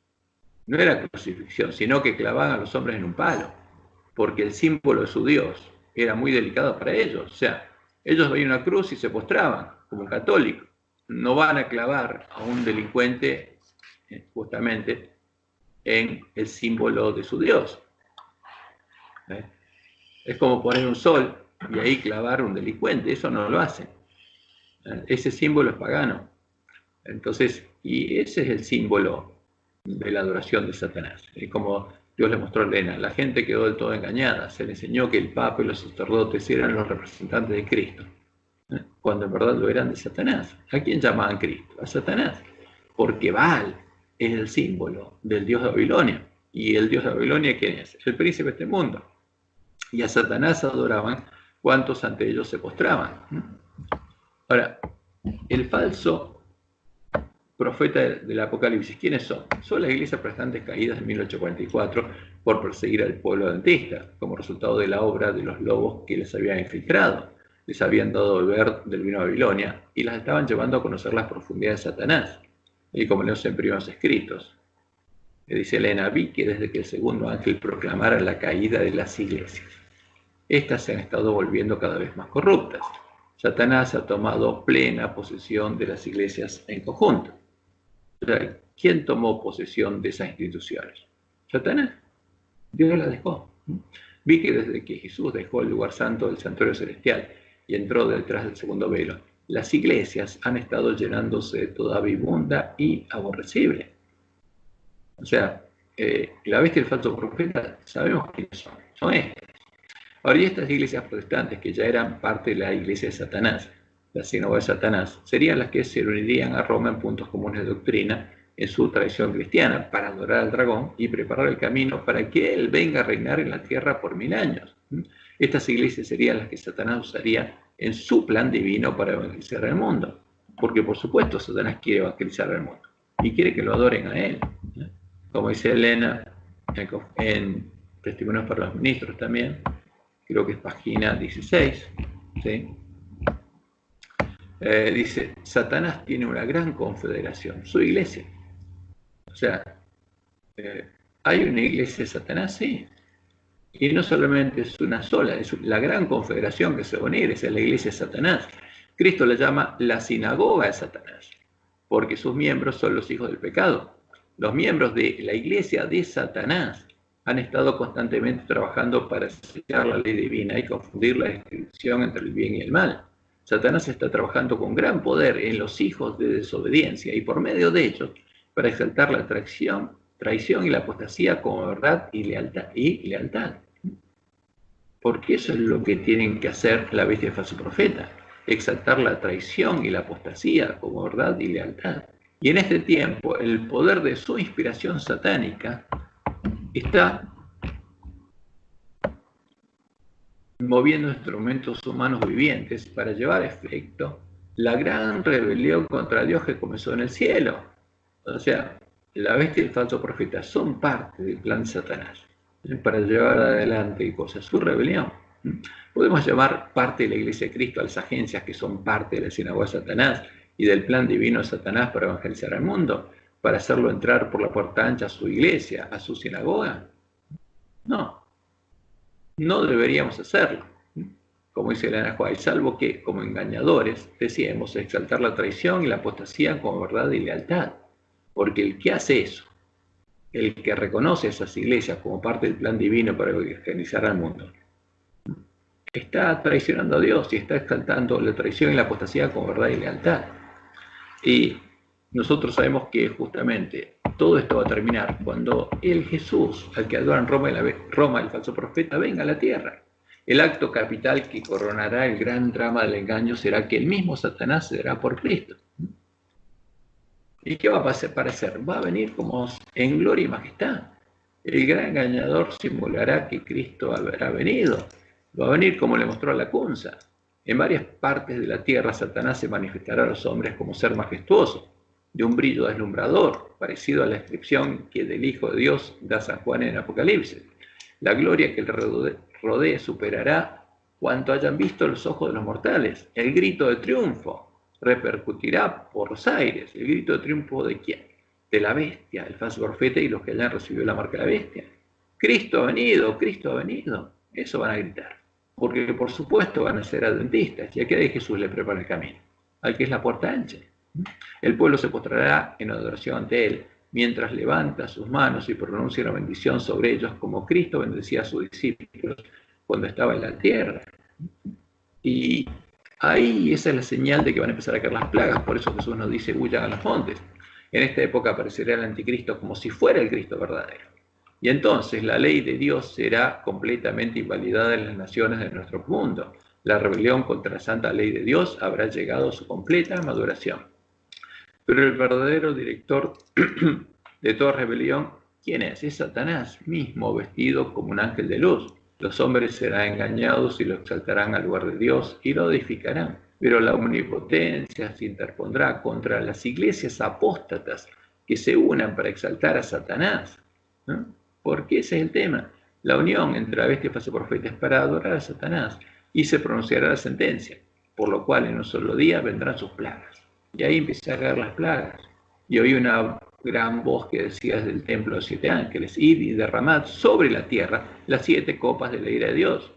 No era crucifixión, sino que clavaban a los hombres en un palo, porque el símbolo de su dios era muy delicado para ellos. O sea, ellos veían una cruz y se postraban, como un católico. No van a clavar a un delincuente justamente en el símbolo de su dios. Es como poner un sol y ahí clavar un delincuente, eso no lo hacen. Ese símbolo es pagano. Entonces, y ese es el símbolo de la adoración de Satanás. Es como Dios le mostró a Elena, la gente quedó del todo engañada, se le enseñó que el Papa y los sacerdotes eran los representantes de Cristo, cuando en verdad lo eran de Satanás. ¿A quién llamaban Cristo? A Satanás, porque Baal es el símbolo del dios de Babilonia. ¿Y el dios de Babilonia quién es? El príncipe de este mundo. Y a Satanás adoraban cuantos ante ellos se postraban. Ahora, el falso profeta del Apocalipsis, ¿quiénes son? Son las iglesias protestantes caídas en 1844 por perseguir al pueblo adventista, como resultado de la obra de los lobos que les habían infiltrado. Les habían dado el beber del vino de Babilonia y las estaban llevando a conocer las profundidades de Satanás. Y como leemos en primeros escritos, le dice Elena, vi que desde que el segundo ángel proclamara la caída de las iglesias, estas se han estado volviendo cada vez más corruptas. Satanás ha tomado plena posesión de las iglesias en conjunto. ¿Quién tomó posesión de esas instituciones? Satanás. Dios las dejó. Vi que desde que Jesús dejó el lugar santo del santuario celestial y entró detrás del segundo velo, las iglesias han estado llenándose de toda vibunda y aborrecible. O sea, la bestia y el falso profeta, sabemos quiénes son. Son estas. Ahora, y estas iglesias protestantes, que ya eran parte de la iglesia de Satanás, la sinagoga de Satanás, serían las que se unirían a Roma en puntos comunes de doctrina en su tradición cristiana para adorar al dragón y preparar el camino para que él venga a reinar en la tierra por 1000 años. Estas iglesias serían las que Satanás usaría en su plan divino para evangelizar al mundo. Porque, por supuesto, Satanás quiere evangelizar al mundo y quiere que lo adoren a él. Como dice Elena en Testimonios para los Ministros también, creo que es página 16, ¿sí? Dice, Satanás tiene una gran confederación, su iglesia. O sea, ¿hay una iglesia de Satanás? Sí. Y no solamente es una sola, es la gran confederación que se va a unir, esa es la iglesia de Satanás. Cristo la llama la sinagoga de Satanás, porque sus miembros son los hijos del pecado. Los miembros de la iglesia de Satanás han estado constantemente trabajando para sellar la ley divina y confundir la distinción entre el bien y el mal. Satanás está trabajando con gran poder en los hijos de desobediencia y por medio de ellos para exaltar la traición y la apostasía como verdad y lealtad. Porque eso es lo que tienen que hacer la bestia y el falso profeta, exaltar la traición y la apostasía como verdad y lealtad. Y en este tiempo el poder de su inspiración satánica está moviendo instrumentos humanos vivientes para llevar a efecto la gran rebelión contra Dios que comenzó en el cielo. O sea, la bestia y el falso profeta son parte del plan de Satanás para llevar adelante su rebelión. Podemos llamar parte de la Iglesia de Cristo a las agencias que son parte de la sinagoga de Satanás y del plan divino de Satanás para evangelizar al mundo, para hacerlo entrar por la puerta ancha a su iglesia, a su sinagoga. No deberíamos hacerlo, como dice Elena White, salvo que, como engañadores, decíamos exaltar la traición y la apostasía como verdad y lealtad. Porque el que hace eso, el que reconoce a esas iglesias como parte del plan divino para evangelizar al mundo, está traicionando a Dios y está exaltando la traición y la apostasía como verdad y lealtad. Y nosotros sabemos que justamente todo esto va a terminar cuando el Jesús, al que adoran Roma, el falso profeta, venga a la tierra. El acto capital que coronará el gran drama del engaño será que el mismo Satanás se dará por Cristo. ¿Y qué va a parecer? Va a venir como en gloria y majestad. El gran engañador simulará que Cristo habrá venido. Va a venir como le mostró a la Kunza. En varias partes de la tierra, Satanás se manifestará a los hombres como ser majestuoso, de un brillo deslumbrador, parecido a la descripción que del Hijo de Dios da San Juan en Apocalipsis. La gloria que le rodee superará cuanto hayan visto los ojos de los mortales. El grito de triunfo repercutirá por los aires. ¿El grito de triunfo de quién? De la bestia, el falso profeta y los que hayan recibido la marca de la bestia. Cristo ha venido, Cristo ha venido. Eso van a gritar. Porque por supuesto van a ser adventistas. Y aquí de Jesús le prepara el camino, al que es la puerta ancha. El pueblo se postrará en adoración ante él, mientras levanta sus manos y pronuncia una bendición sobre ellos, como Cristo bendecía a sus discípulos cuando estaba en la tierra. Y ahí esa es la señal de que van a empezar a caer las plagas. Por eso Jesús nos dice, huyan a los montes. En esta época aparecerá el anticristo como si fuera el Cristo verdadero. Y entonces la ley de Dios será completamente invalidada en las naciones de nuestro mundo. La rebelión contra la santa ley de Dios habrá llegado a su completa maduración. Pero el verdadero director de toda rebelión, ¿quién es? Es Satanás mismo, vestido como un ángel de luz. Los hombres serán engañados y lo exaltarán al lugar de Dios y lo edificarán. Pero la omnipotencia se interpondrá contra las iglesias apóstatas que se unan para exaltar a Satanás. ¿No? Porque ese es el tema. La unión entre la bestia y el falso profeta es para adorar a Satanás y se pronunciará la sentencia, por lo cual en un solo día vendrán sus plagas. Y ahí empiezan a caer las plagas. Y oí una gran voz que decía desde el templo de los 7 ángeles, id y derramad sobre la tierra las 7 copas de la ira de Dios.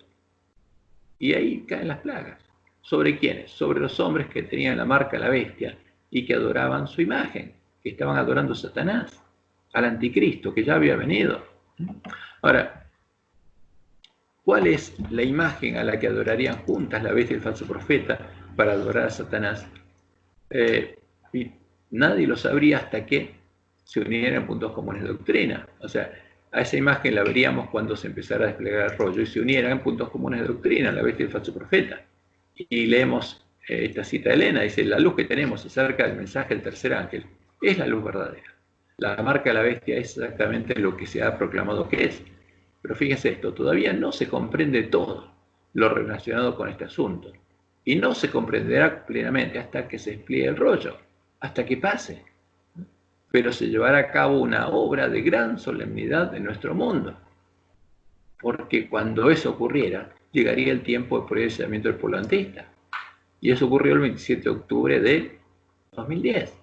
Y ahí caen las plagas. ¿Sobre quiénes? Sobre los hombres que tenían la marca de la bestia y que adoraban su imagen, que estaban adorando a Satanás, al anticristo que ya había venido. Ahora, ¿cuál es la imagen a la que adorarían juntas la bestia y el falso profeta para adorar a Satanás? Y nadie lo sabría hasta que se unieran puntos comunes de doctrina. O sea, a esa imagen la veríamos cuando se empezara a desplegar el rollo y se unieran en puntos comunes de doctrina, la bestia y el falso profeta. Y leemos esta cita de Elena, dice, la luz que tenemos acerca del mensaje del tercer ángel es la luz verdadera. La marca de la bestia es exactamente lo que se ha proclamado que es. Pero fíjense esto, todavía no se comprende todo lo relacionado con este asunto. Y no se comprenderá plenamente hasta que se despliegue el rollo, hasta que pase. Pero se llevará a cabo una obra de gran solemnidad en nuestro mundo. Porque cuando eso ocurriera, llegaría el tiempo de procesamiento del pueblo antista. Y eso ocurrió el 27 de octubre de 2010.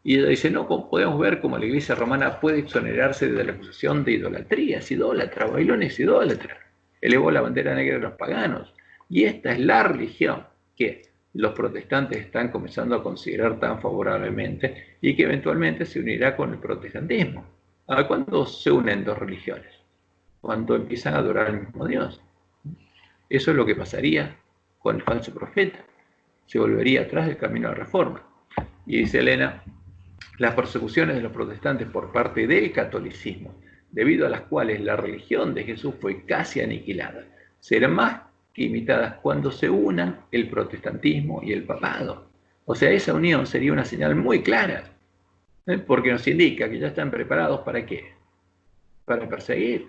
Y ella dice, no, podemos ver cómo la iglesia romana puede exonerarse de la acusación de idolatría, es idólatra, Babilonia es idólatra. Elevó la bandera negra de los paganos. Y esta es la religión que los protestantes están comenzando a considerar tan favorablemente y que eventualmente se unirá con el protestantismo. ¿A cuándo se unen dos religiones? Cuando empiezan a adorar al mismo Dios. Eso es lo que pasaría con el falso profeta. Se volvería atrás del camino de la reforma. Y dice Elena, las persecuciones de los protestantes por parte del catolicismo, debido a las cuales la religión de Jesús fue casi aniquilada, serán más que imitadas cuando se unan el protestantismo y el papado. O sea, esa unión sería una señal muy clara, porque nos indica que ya están preparados ¿para qué? Para perseguir.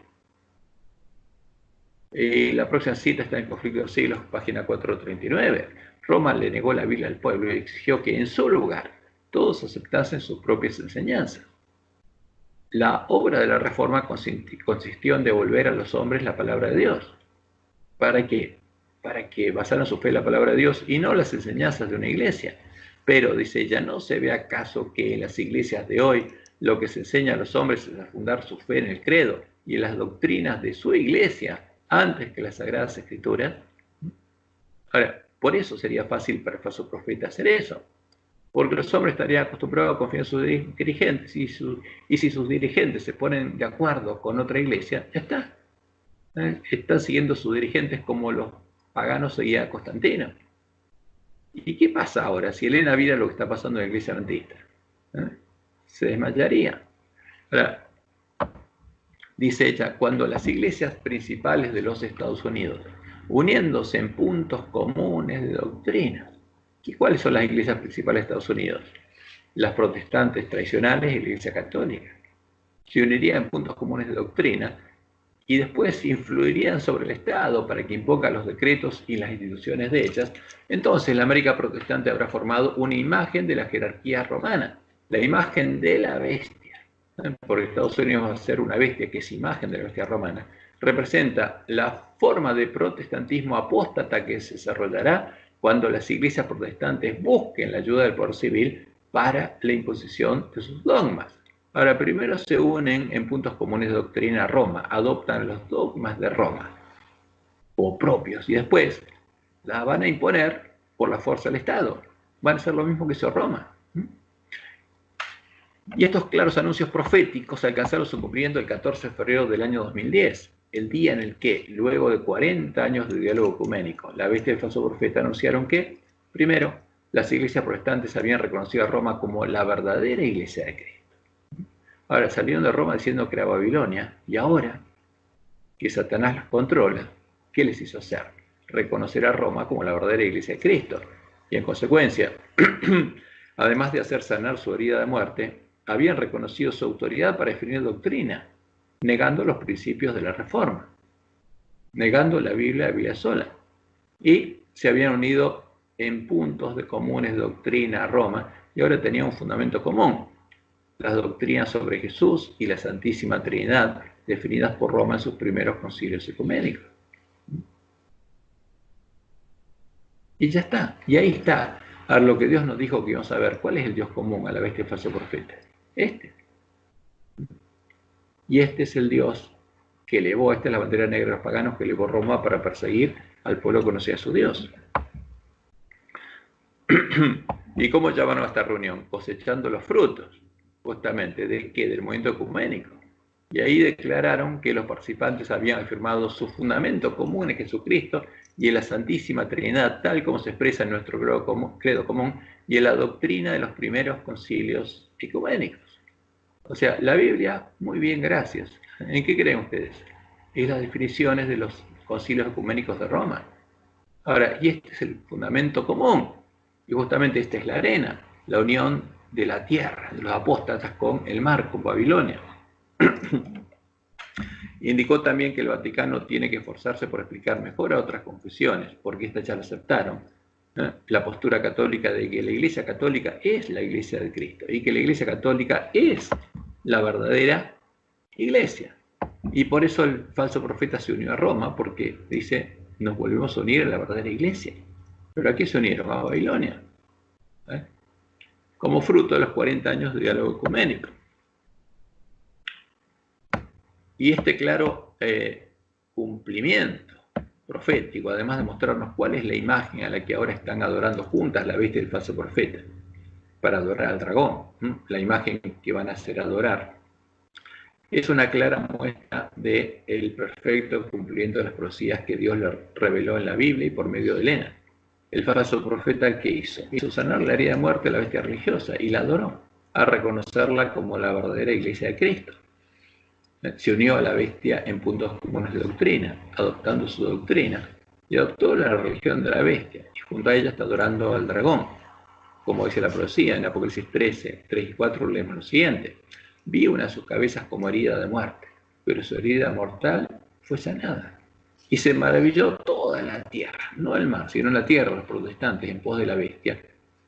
La próxima cita está en Conflicto de los Siglos, página 439. Roma le negó la Biblia al pueblo y exigió que en su lugar todos aceptasen sus propias enseñanzas. La obra de la reforma consistió en devolver a los hombres la palabra de Dios. ¿Para qué? Para que basaran su fe en la palabra de Dios y no las enseñanzas de una iglesia. Pero, dice ella, ¿no se ve acaso que en las iglesias de hoy lo que se enseña a los hombres es a fundar su fe en el credo y en las doctrinas de su iglesia antes que las Sagradas Escrituras? Ahora, por eso sería fácil para el falso profeta hacer eso. Porque los hombres estarían acostumbrados a confiar en sus dirigentes y si sus dirigentes se ponen de acuerdo con otra iglesia, ya está. Están siguiendo sus dirigentes como los paganos seguían a Constantino. ¿Y qué pasa ahora si Elena viera lo que está pasando en la iglesia adventista? Se desmayaría. Ahora, dice ella, cuando las iglesias principales de los Estados Unidos, uniéndose en puntos comunes de doctrina, ¿cuáles son las iglesias principales de Estados Unidos? Las protestantes tradicionales y la iglesia católica. se unirían en puntos comunes de doctrina y después influirían sobre el Estado para que imponga los decretos y las instituciones de ellas, entonces la América protestante habrá formado una imagen de la jerarquía romana, la imagen de la bestia, porque Estados Unidos va a ser una bestia que es imagen de la bestia romana, representa la forma de protestantismo apóstata que se desarrollará cuando las iglesias protestantes busquen la ayuda del poder civil para la imposición de sus dogmas. Ahora, primero se unen en puntos comunes de doctrina a Roma, adoptan los dogmas de Roma, o propios, y después la van a imponer por la fuerza del Estado. Van a ser lo mismo que hizo Roma. Y estos claros anuncios proféticos alcanzaron su cumplimiento el 14 de febrero del año 2010, el día en el que, luego de 40 años de diálogo ecuménico, la bestia y el falso profeta anunciaron que, primero, las iglesias protestantes habían reconocido a Roma como la verdadera iglesia de Cristo. Ahora, salieron de Roma diciendo que era Babilonia, y ahora que Satanás los controla, ¿qué les hizo hacer? Reconocer a Roma como la verdadera iglesia de Cristo. Y en consecuencia, además de hacer sanar su herida de muerte, habían reconocido su autoridad para definir doctrina, negando los principios de la Reforma, negando la Biblia sola. Y se habían unido en puntos de comunes de doctrina a Roma, y ahora tenían un fundamento común: las doctrinas sobre Jesús y la Santísima Trinidad, definidas por Roma en sus primeros concilios ecuménicos. Y ya está, y ahí está a lo que Dios nos dijo que íbamos a ver. ¿Cuál es el Dios común a la bestia y falso profeta? Este. Y este es el Dios que elevó, esta es la bandera negra de los paganos que elevó Roma para perseguir al pueblo que conocía a su Dios. ¿Y cómo llamaron a esta reunión? Cosechando los frutos, justamente, ¿de qué? Del movimiento ecuménico. Y ahí declararon que los participantes habían afirmado su fundamento común en Jesucristo y en la Santísima Trinidad, tal como se expresa en nuestro credo común y en la doctrina de los primeros concilios ecuménicos. O sea, la Biblia, muy bien, gracias. ¿En qué creen ustedes? En las definiciones de los concilios ecuménicos de Roma. Ahora, y este es el fundamento común. Y justamente esta es la arena, la unión de la tierra, de los apóstatas con el mar, con Babilonia. Indicó también que el Vaticano tiene que esforzarse por explicar mejor a otras confesiones, porque estas ya lo aceptaron, la postura católica de que la Iglesia Católica es la Iglesia de Cristo y que la Iglesia Católica es la verdadera Iglesia. Y por eso el falso profeta se unió a Roma, porque dice, nos volvemos a unir a la verdadera Iglesia. ¿Pero a qué se unieron? A Babilonia, como fruto de los 40 años de diálogo ecuménico. Y este claro cumplimiento profético, además de mostrarnos cuál es la imagen a la que ahora están adorando juntas la bestia y el falso profeta, para adorar al dragón, la imagen que van a hacer adorar, es una clara muestra del perfecto cumplimiento de las profecías que Dios le reveló en la Biblia y por medio de Helena. El falso profeta, ¿qué hizo? Hizo sanar la herida de muerte de la bestia religiosa y la adoró, a reconocerla como la verdadera iglesia de Cristo. Se unió a la bestia en puntos comunes de doctrina, adoptando su doctrina, y adoptó la religión de la bestia, y junto a ella está adorando al dragón. Como dice la profecía en Apocalipsis 13, 3 y 4, leemos lo siguiente: vi una de sus cabezas como herida de muerte, pero su herida mortal fue sanada. Y se maravilló toda la tierra, no el mar, sino la tierra, los protestantes, en pos de la bestia.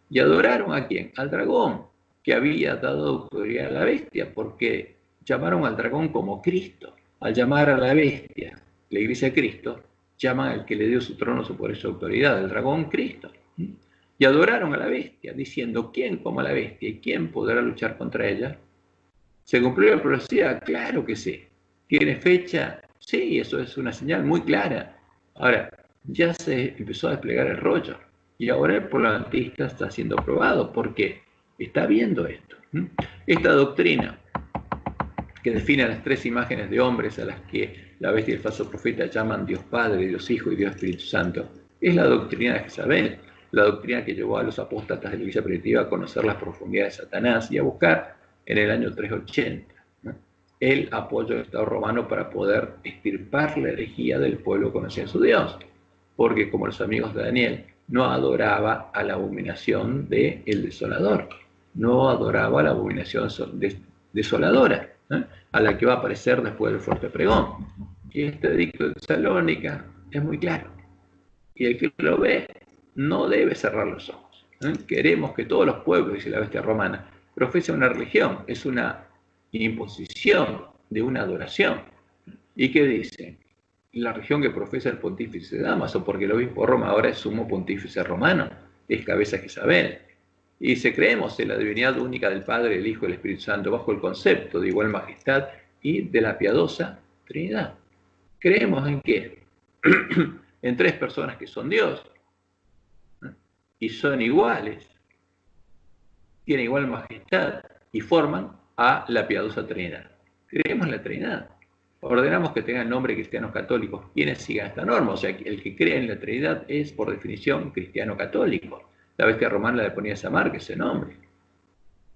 Y adoraron ¿a quién? Al dragón, que había dado autoridad a la bestia, porque llamaron al dragón como Cristo. Al llamar a la bestia, la iglesia de Cristo, llaman al que le dio su trono, su poder y su autoridad, el dragón Cristo. Y adoraron a la bestia, diciendo, ¿quién como la bestia y quién podrá luchar contra ella? ¿Se cumplió la profecía? Claro que sí. ¿Tiene fecha? Sí, eso es una señal muy clara. Ahora, ya se empezó a desplegar el rollo. Y ahora el pueblo adventista está siendo probado porque está viendo esto. Esta doctrina que define las tres imágenes de hombres a las que la bestia y el falso profeta llaman Dios Padre, Dios Hijo y Dios Espíritu Santo, es la doctrina de Jezabel, la doctrina que llevó a los apóstatas de la iglesia primitiva a conocer las profundidades de Satanás y a buscar en el año 380 el apoyo del Estado romano para poder extirpar la herejía del pueblo que conocía a su Dios, porque como los amigos de Daniel, no adoraba a la abominación del desolador, no adoraba a la abominación desoladora, a la que va a aparecer después del fuerte pregón. Y este edicto de Tesalónica es muy claro. Y el que lo ve no debe cerrar los ojos. Queremos que todos los pueblos, dice la bestia romana, profesen una religión. Es una imposición de una adoración. ¿Y qué dice? La religión que profesa el pontífice de Damaso, porque el obispo de Roma ahora es sumo pontífice romano, es cabeza de Jezabel. Y dice, creemos en la divinidad única del Padre, el Hijo y el Espíritu Santo, bajo el concepto de igual majestad y de la piadosa Trinidad. ¿Creemos en qué? En tres personas que son Dios, y son iguales, tienen igual majestad, y forman a la piadosa Trinidad. Creemos en la Trinidad. Ordenamos que tengan nombre cristianos católicos quienes sigan esta norma. O sea, el que cree en la Trinidad es, por definición, cristiano católico. La bestia romana le ponía esa marca, ese nombre.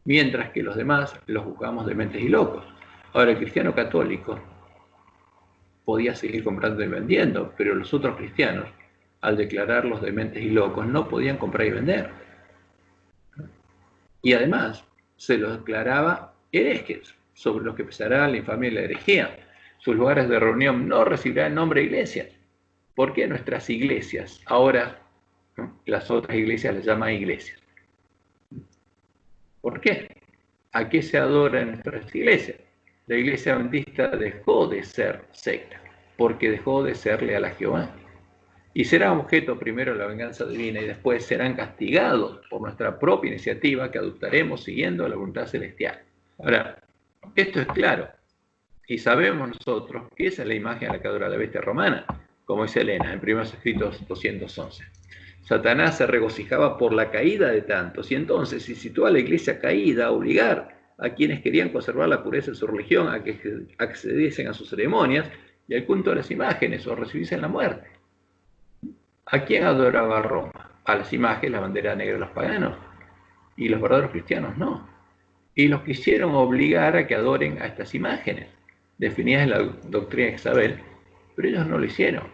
Mientras que los demás los juzgamos dementes y locos. Ahora, el cristiano católico podía seguir comprando y vendiendo, pero los otros cristianos, al declararlos dementes y locos, no podían comprar y vender. Y además, se los declaraba herejes, sobre los que pesará la infamia y la herejía. Sus lugares de reunión no recibirán el nombre de iglesias. ¿Por qué nuestras iglesias? Ahora, las otras iglesias les llaman iglesias. ¿Por qué? ¿A qué se adora en nuestras iglesias? La iglesia adventista dejó de ser secta, porque dejó de ser leal a Jehová. Y será objeto primero de la venganza divina y después serán castigados por nuestra propia iniciativa que adoptaremos siguiendo la voluntad celestial. Ahora, esto es claro. Y sabemos nosotros que esa es la imagen a la que adora la bestia romana, como dice Elena en Primeros Escritos 211. Satanás se regocijaba por la caída de tantos, y entonces se situó a la iglesia caída a obligar a quienes querían conservar la pureza de su religión a que accediesen a sus ceremonias y al culto de las imágenes o recibiesen la muerte. ¿A quién adoraba Roma? A las imágenes, la bandera negra de los paganos, y los verdaderos cristianos no. Y los quisieron obligar a que adoren a estas imágenes, definidas en la doctrina de Jezabel, pero ellos no lo hicieron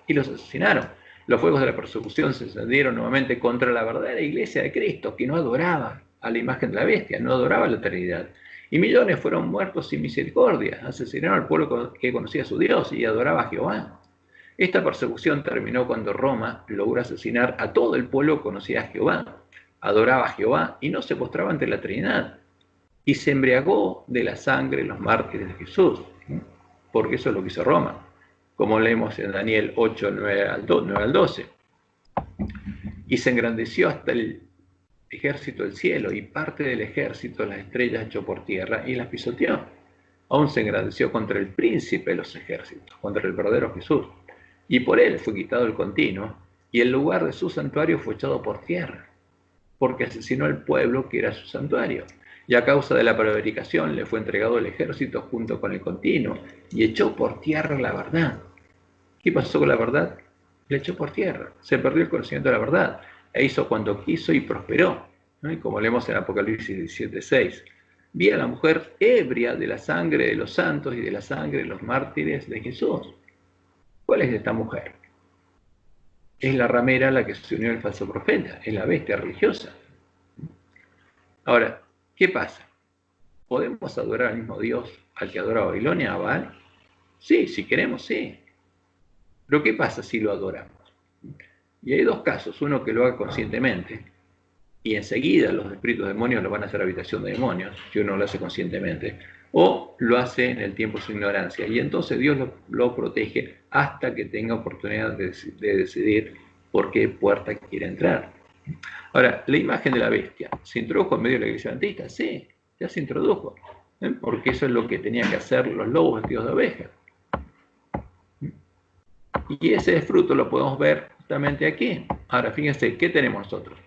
y los asesinaron. Los fuegos de la persecución se encendieron nuevamente contra la verdadera iglesia de Cristo, que no adoraba a la imagen de la bestia, no adoraba a la eternidad. Y millones fueron muertos sin misericordia, asesinaron al pueblo que conocía a su Dios y adoraba a Jehová. Esta persecución terminó cuando Roma logró asesinar a todo el pueblo que conocía a Jehová, adoraba a Jehová y no se postraba ante la Trinidad. Y se embriagó de la sangre de los mártires de Jesús, porque eso es lo que hizo Roma, como leemos en Daniel 8, 9 al 12. Y se engrandeció hasta el ejército del cielo, y parte del ejército las estrellas echó por tierra y las pisoteó. Aún se engrandeció contra el príncipe de los ejércitos, contra el verdadero Jesús, y por él fue quitado el continuo, y el lugar de su santuario fue echado por tierra, porque asesinó al pueblo que era su santuario. Y a causa de la prevaricación le fue entregado el ejército junto con el continuo, y echó por tierra la verdad. ¿Qué pasó con la verdad? Le echó por tierra. Se perdió el conocimiento de la verdad, e hizo cuando quiso y prosperó. Y como leemos en Apocalipsis 17:6, vi a la mujer ebria de la sangre de los santos y de la sangre de los mártires de Jesús. ¿Cuál es esta mujer? Es la ramera a la que se unió el falso profeta, es la bestia religiosa. Ahora, ¿qué pasa? ¿Podemos adorar al mismo Dios al que adora Babilonia, a Baal? Sí, si queremos, sí. Pero ¿qué pasa si lo adoramos? Y hay dos casos, uno que lo haga conscientemente, y enseguida los espíritus demonios lo van a hacer habitación de demonios, si uno lo hace conscientemente, o lo hace en el tiempo de su ignorancia, y entonces Dios lo protege hasta que tenga oportunidad de decidir por qué puerta quiere entrar. Ahora, la imagen de la bestia, ¿se introdujo en medio de la iglesia adventista? Sí, ya se introdujo, porque eso es lo que tenían que hacer los lobos vestidos de oveja. Y ese fruto lo podemos ver justamente aquí. Ahora, fíjense, ¿qué tenemos nosotros?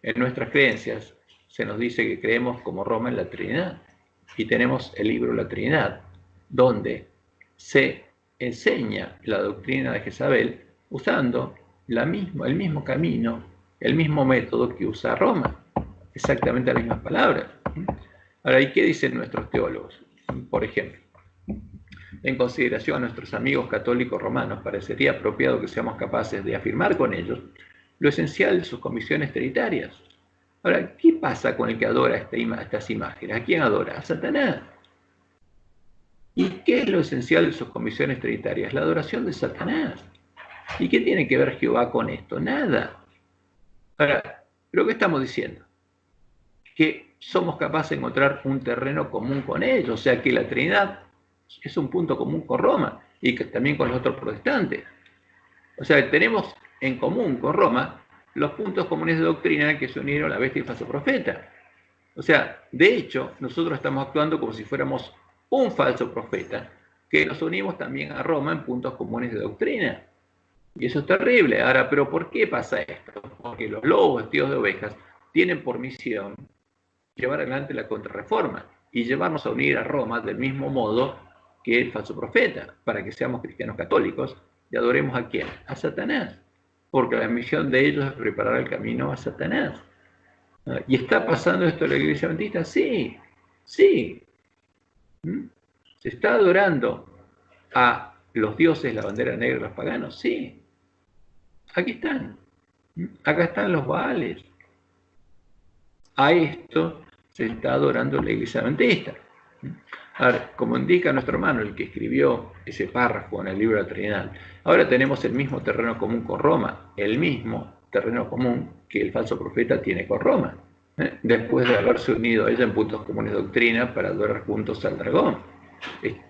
En nuestras creencias se nos dice que creemos como Roma en la Trinidad. Y tenemos el libro La Trinidad, donde se enseña la doctrina de Jezabel usando el mismo camino, el mismo método que usa Roma. Exactamente las mismas palabras. Ahora, ¿y qué dicen nuestros teólogos? Por ejemplo, en consideración a nuestros amigos católicos romanos, parecería apropiado que seamos capaces de afirmar con ellos lo esencial de sus convicciones trinitarias. Ahora, ¿qué pasa con el que adora estas imágenes? ¿A quién adora? A Satanás. ¿Y qué es lo esencial de sus comisiones trinitarias? La adoración de Satanás. ¿Y qué tiene que ver Jehová con esto? Nada. Ahora, ¿pero qué estamos diciendo? Que somos capaces de encontrar un terreno común con ellos, o sea que la Trinidad es un punto común con Roma y que también con los otros protestantes. O sea, tenemos en común con Roma los puntos comunes de doctrina que se unieron a la bestia y el falso profeta. O sea, de hecho, nosotros estamos actuando como si fuéramos un falso profeta, que nos unimos también a Roma en puntos comunes de doctrina. Y eso es terrible. Ahora, ¿pero por qué pasa esto? Porque los lobos vestidos de ovejas tienen por misión llevar adelante la contrarreforma y llevarnos a unir a Roma del mismo modo que el falso profeta, para que seamos cristianos católicos y adoremos ¿a quién? A Satanás. Porque la misión de ellos es preparar el camino a Satanás. ¿Y está pasando esto en la iglesia adventista? Sí, sí. ¿Se está adorando a los dioses, la bandera negra, los paganos? Sí. Aquí están. Acá están los Baales. A esto se está adorando la iglesia adventista. Ahora, como indica nuestro hermano, el que escribió ese párrafo en el libro de la Trinidad, ahora tenemos el mismo terreno común con Roma, el mismo terreno común que el falso profeta tiene con Roma, después de haberse unido a ella en puntos comunes de doctrina para adorar juntos al dragón.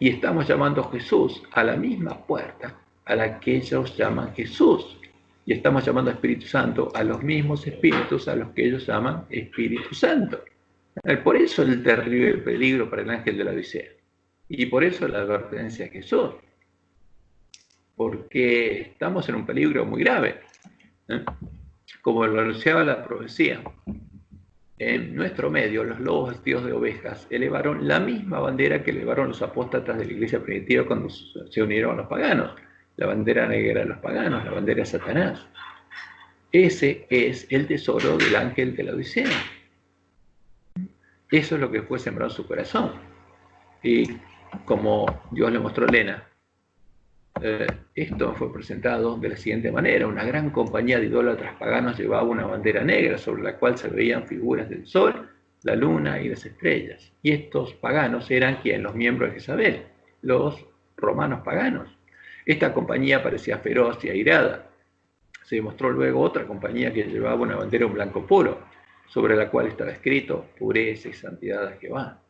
Y estamos llamando a Jesús a la misma puerta a la que ellos llaman Jesús. Y estamos llamando a Espíritu Santo a los mismos espíritus a los que ellos llaman Espíritu Santo. Por eso el terrible peligro para el ángel de la Odisea. Y por eso la advertencia a Jesús. Porque estamos en un peligro muy grave. Como lo anunciaba la profecía, en nuestro medio los lobos vestidos de ovejas elevaron la misma bandera que elevaron los apóstatas de la iglesia primitiva cuando se unieron a los paganos. La bandera negra de los paganos, la bandera de Satanás. Ese es el tesoro del ángel de la Odisea. Eso es lo que fue sembrado en su corazón. Y como Dios le mostró a Elena, esto fue presentado de la siguiente manera. Una gran compañía de idólatras paganos llevaba una bandera negra sobre la cual se veían figuras del sol, la luna y las estrellas. Y estos paganos eran quien, los miembros de Jezabel, los romanos paganos. Esta compañía parecía feroz y airada. Se mostró luego otra compañía que llevaba una bandera en blanco puro, sobre la cual estaba escrito pureza y santidad a Jehová.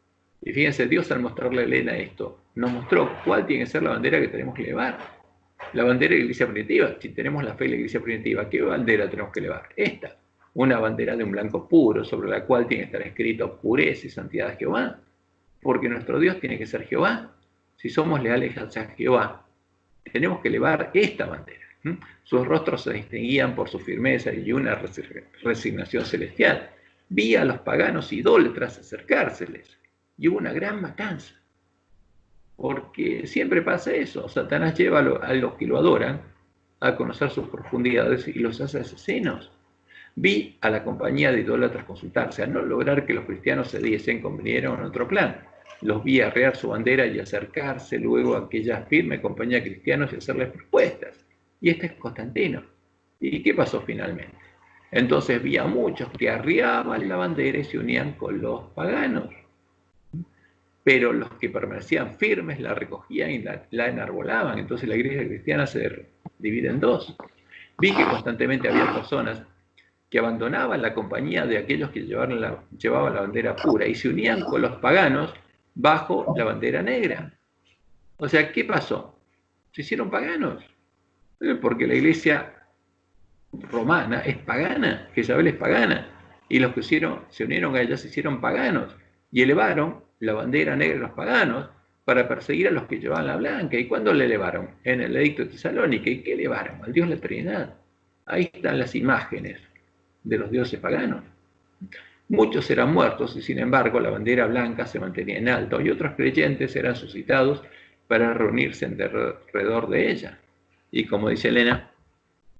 Y fíjense, Dios al mostrarle a Elena esto, nos mostró cuál tiene que ser la bandera que tenemos que elevar. La bandera de la iglesia primitiva. Si tenemos la fe de la iglesia primitiva, ¿qué bandera tenemos que elevar? Esta, una bandera de un blanco puro, sobre la cual tiene que estar escrito pureza y santidad a Jehová. Porque nuestro Dios tiene que ser Jehová. Si somos leales hacia Jehová, tenemos que elevar esta bandera. Sus rostros se distinguían por su firmeza y una resignación celestial. Vi a los paganos idólatras acercárseles y hubo una gran matanza. Porque siempre pasa eso. Satanás lleva a los que lo adoran a conocer sus profundidades y los hace asesinos. Vi a la compañía de idólatras consultarse, a no lograr que los cristianos se diesen, convinieron en otro plan. Los vi arrear su bandera y acercarse luego a aquella firme compañía de cristianos y hacerles propuestas. Y este es Constantino. ¿Y qué pasó finalmente? Entonces vi a muchos que arriaban la bandera y se unían con los paganos. Pero los que permanecían firmes la recogían y la enarbolaban. Entonces la iglesia cristiana se divide en dos. Vi que constantemente había personas que abandonaban la compañía de aquellos que llevaban la bandera pura y se unían con los paganos bajo la bandera negra. O sea, ¿qué pasó? Se hicieron paganos. Porque la iglesia romana es pagana, Jezabel es pagana. Y los que se unieron a ella se hicieron paganos y elevaron la bandera negra de los paganos para perseguir a los que llevaban la blanca. ¿Y cuándo la elevaron? En el edicto de Tesalónica. ¿Y qué elevaron? Al Dios de la Trinidad. Ahí están las imágenes de los dioses paganos. Muchos eran muertos y sin embargo la bandera blanca se mantenía en alto y otros creyentes eran suscitados para reunirse alrededor de ella. Y como dice Elena,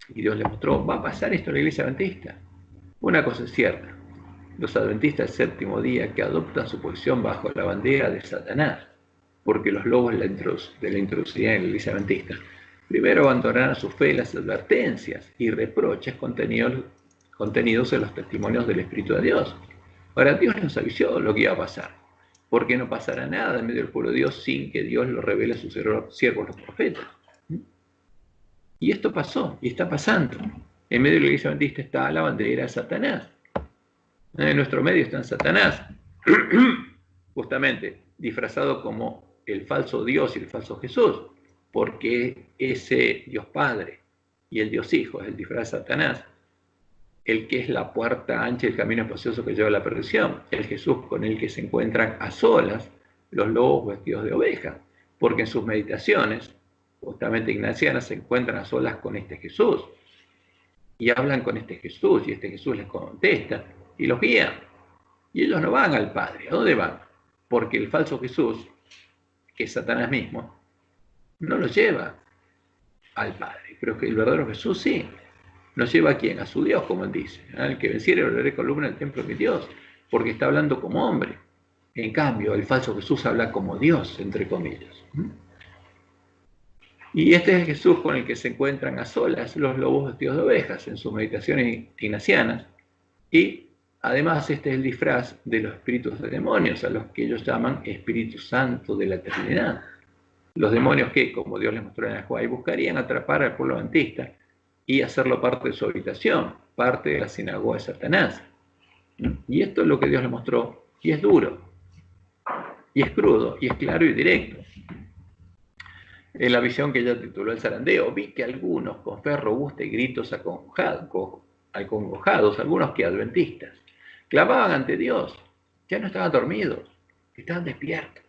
y Dios le mostró, va a pasar esto en la iglesia adventista. Una cosa es cierta, los adventistas del séptimo día que adoptan su posición bajo la bandera de Satanás, porque los lobos de la introducirían en la iglesia adventista, primero abandonarán su fe las advertencias y reproches contenidos en los testimonios del Espíritu de Dios. Ahora Dios nos avisó lo que iba a pasar. porque no pasará nada en medio del pueblo de Dios sin que Dios lo revele a sus siervos los profetas. Y esto pasó, y está pasando. En medio de la iglesia adventista está la bandera de Satanás. En nuestro medio está Satanás, justamente disfrazado como el falso Dios y el falso Jesús, porque ese Dios Padre y el Dios Hijo es el disfraz de Satanás, el que es la puerta ancha del camino espacioso que lleva a la perdición, el Jesús con el que se encuentran a solas los lobos vestidos de oveja, porque en sus meditaciones, justamente ignacianas, se encuentran a solas con este Jesús, y hablan con este Jesús, y este Jesús les contesta, y los guía. Y ellos no van al Padre. ¿A dónde van? Porque el falso Jesús, que es Satanás mismo, no los lleva al Padre. Pero que el verdadero Jesús sí. ¿Nos lleva a quién? A su Dios, como él dice. El que venciere volveré columna del templo de mi Dios, porque está hablando como hombre. En cambio, el falso Jesús habla como Dios, entre comillas. Y este es el Jesús con el que se encuentran a solas los lobos vestidos de ovejas en sus meditaciones ignacianas. Y además este es el disfraz de los espíritus de demonios, a los que ellos llaman Espíritu Santo de la eternidad. Los demonios que, como Dios les mostró en el Juárez, buscarían atrapar al pueblo adventista y hacerlo parte de su habitación, parte de la sinagoga de Satanás. Y esto es lo que Dios les mostró, y es duro, y es crudo, y es claro y directo. En la visión que ella tituló El zarandeo, vi que algunos con fe robusta y gritos acongojados, algunos que adventistas, clamaban ante Dios. Ya no estaban dormidos, estaban despiertos,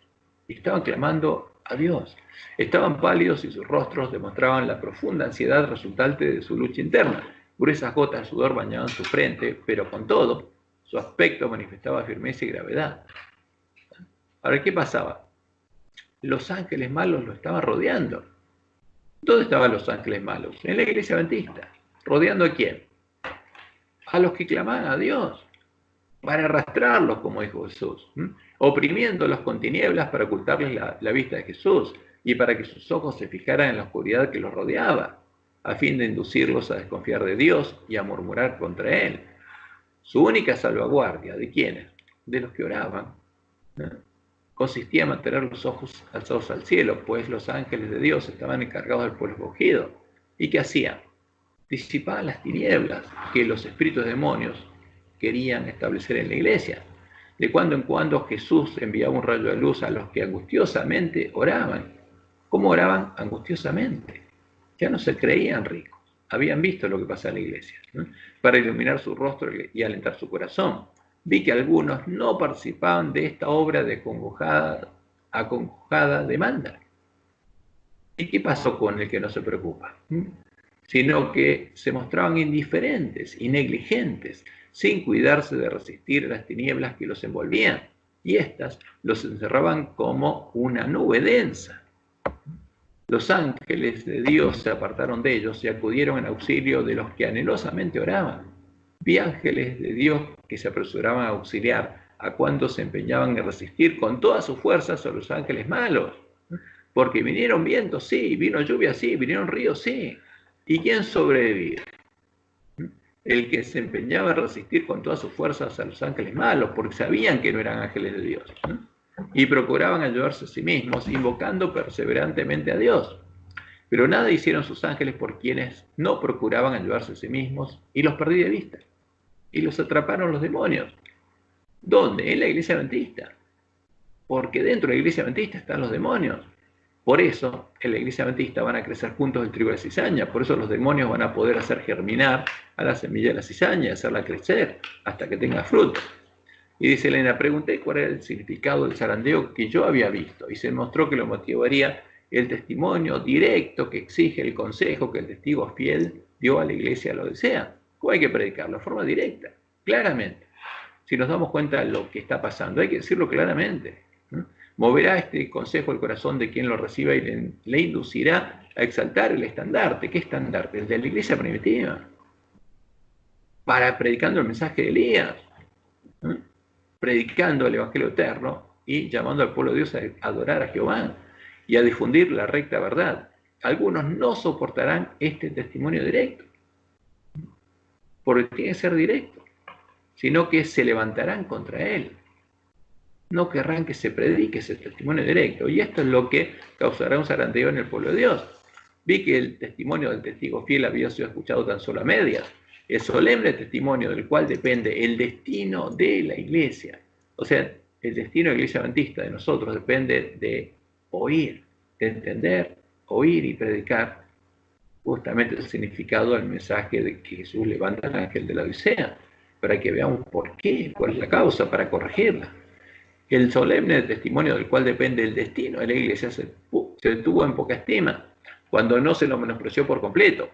y estaban clamando a Dios. Estaban pálidos y sus rostros demostraban la profunda ansiedad resultante de su lucha interna. Gruesas gotas de sudor bañaban su frente, pero con todo, su aspecto manifestaba firmeza y gravedad. Ahora, ¿qué pasaba? Los ángeles malos lo estaban rodeando. ¿Dónde estaban los ángeles malos? En la iglesia adventista. ¿Rodeando a quién? A los que clamaban a Dios, para arrastrarlos, como dijo Jesús, oprimiéndolos con tinieblas para ocultarles la vista de Jesús y para que sus ojos se fijaran en la oscuridad que los rodeaba, a fin de inducirlos a desconfiar de Dios y a murmurar contra Él. Su única salvaguardia, ¿de quiénes? De los que oraban, consistía en mantener los ojos alzados al cielo, pues los ángeles de Dios estaban encargados del pueblo escogido. ¿Y qué hacían? Disipaban las tinieblas que los espíritus demonios querían establecer en la iglesia. De cuando en cuando Jesús enviaba un rayo de luz a los que angustiosamente oraban. ¿Cómo oraban? Angustiosamente. Ya no se creían ricos. Habían visto lo que pasaba en la iglesia, ¿no? Para iluminar su rostro y alentar su corazón. Vi que algunos no participaban de esta obra de acongojada demanda. ¿Y qué pasó con el que no se preocupa? Sino que se mostraban indiferentes y negligentes, sin cuidarse de resistir a las tinieblas que los envolvían, y éstas los encerraban como una nube densa. Los ángeles de Dios se apartaron de ellos y acudieron en auxilio de los que anhelosamente oraban. Vi ángeles de Dios que se apresuraban a auxiliar a cuantos se empeñaban en resistir con todas sus fuerzas a los ángeles malos. Porque vinieron vientos, sí, vino lluvia, sí, vinieron ríos, sí. ¿Y quién sobrevivió? El que se empeñaba en resistir con todas sus fuerzas a los ángeles malos, porque sabían que no eran ángeles de Dios, y procuraban ayudarse a sí mismos, invocando perseverantemente a Dios. Pero nada hicieron sus ángeles por quienes no procuraban ayudarse a sí mismos, y los perdí de vista. Y los atraparon los demonios. ¿Dónde? En la iglesia adventista. Porque dentro de la iglesia adventista están los demonios. Por eso, en la iglesia adventista van a crecer juntos el trigo de la cizaña. Por eso los demonios van a poder hacer germinar a la semilla de la cizaña y hacerla crecer hasta que tenga fruto. Y dice Elena, pregunté cuál era el significado del zarandeo que yo había visto. Y se mostró que lo motivaría el testimonio directo que exige el consejo que el testigo fiel dio a la iglesia de la Odisea. ¿Cómo hay que predicarlo? De forma directa, claramente. Si nos damos cuenta de lo que está pasando, hay que decirlo claramente. Moverá este consejo el corazón de quien lo reciba y le inducirá a exaltar el estandarte. ¿Qué estandarte? El de la iglesia primitiva. Predicando el mensaje de Elías. Predicando el evangelio eterno y llamando al pueblo de Dios a adorar a Jehová y a difundir la recta verdad. Algunos no soportarán este testimonio directo, porque tiene que ser directo, sino que se levantarán contra él. no querrán que se predique ese testimonio directo. Y esto es lo que causará un zarandeo en el pueblo de Dios. Vi que el testimonio del testigo fiel había sido escuchado tan solo a medias. El solemne testimonio del cual depende el destino de la iglesia. O sea, el destino de la iglesia adventista de nosotros depende de oír, de entender, oír y predicar justamente el significado del mensaje de que Jesús levanta al ángel de la Odisea, para que veamos por qué, cuál es la causa, para corregirla. El solemne testimonio del cual depende el destino de la iglesia se tuvo en poca estima, cuando no se lo menospreció por completo.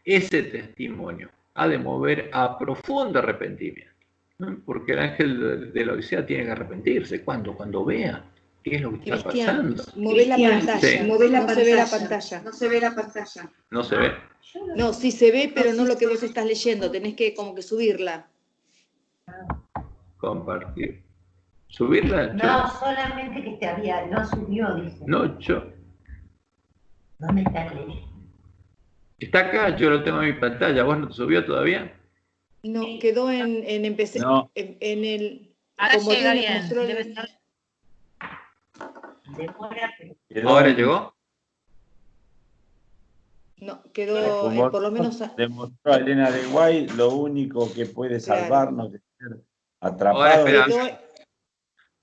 Ese testimonio ha de mover a profundo arrepentimiento, ¿no? Porque el ángel de la Odisea tiene que arrepentirse. ¿Cuándo? Cuando vea qué es lo que está pasando. Mueve la pantalla, sí. no se ve la pantalla. No se ve la pantalla. No se ve. No, sí se ve, pero no lo que vos estás leyendo, tenés que como que subirla. Compartir. ¿Subirla? No, solamente que te había, no subió, dice. No, yo. ¿Dónde está el ley? Está acá, yo lo tengo en mi pantalla. ¿Vos no te subió todavía? No, quedó en empecé, No. en el... Ahora como llega Dios le bien, mostró el- debe estar. Demora, pero ¿Ahora llegó? No, quedó, Como por lo menos... demostró a Elena de Guay, lo único que puede Claro. salvarnos de ser Ahora atrapados. espera. quedó-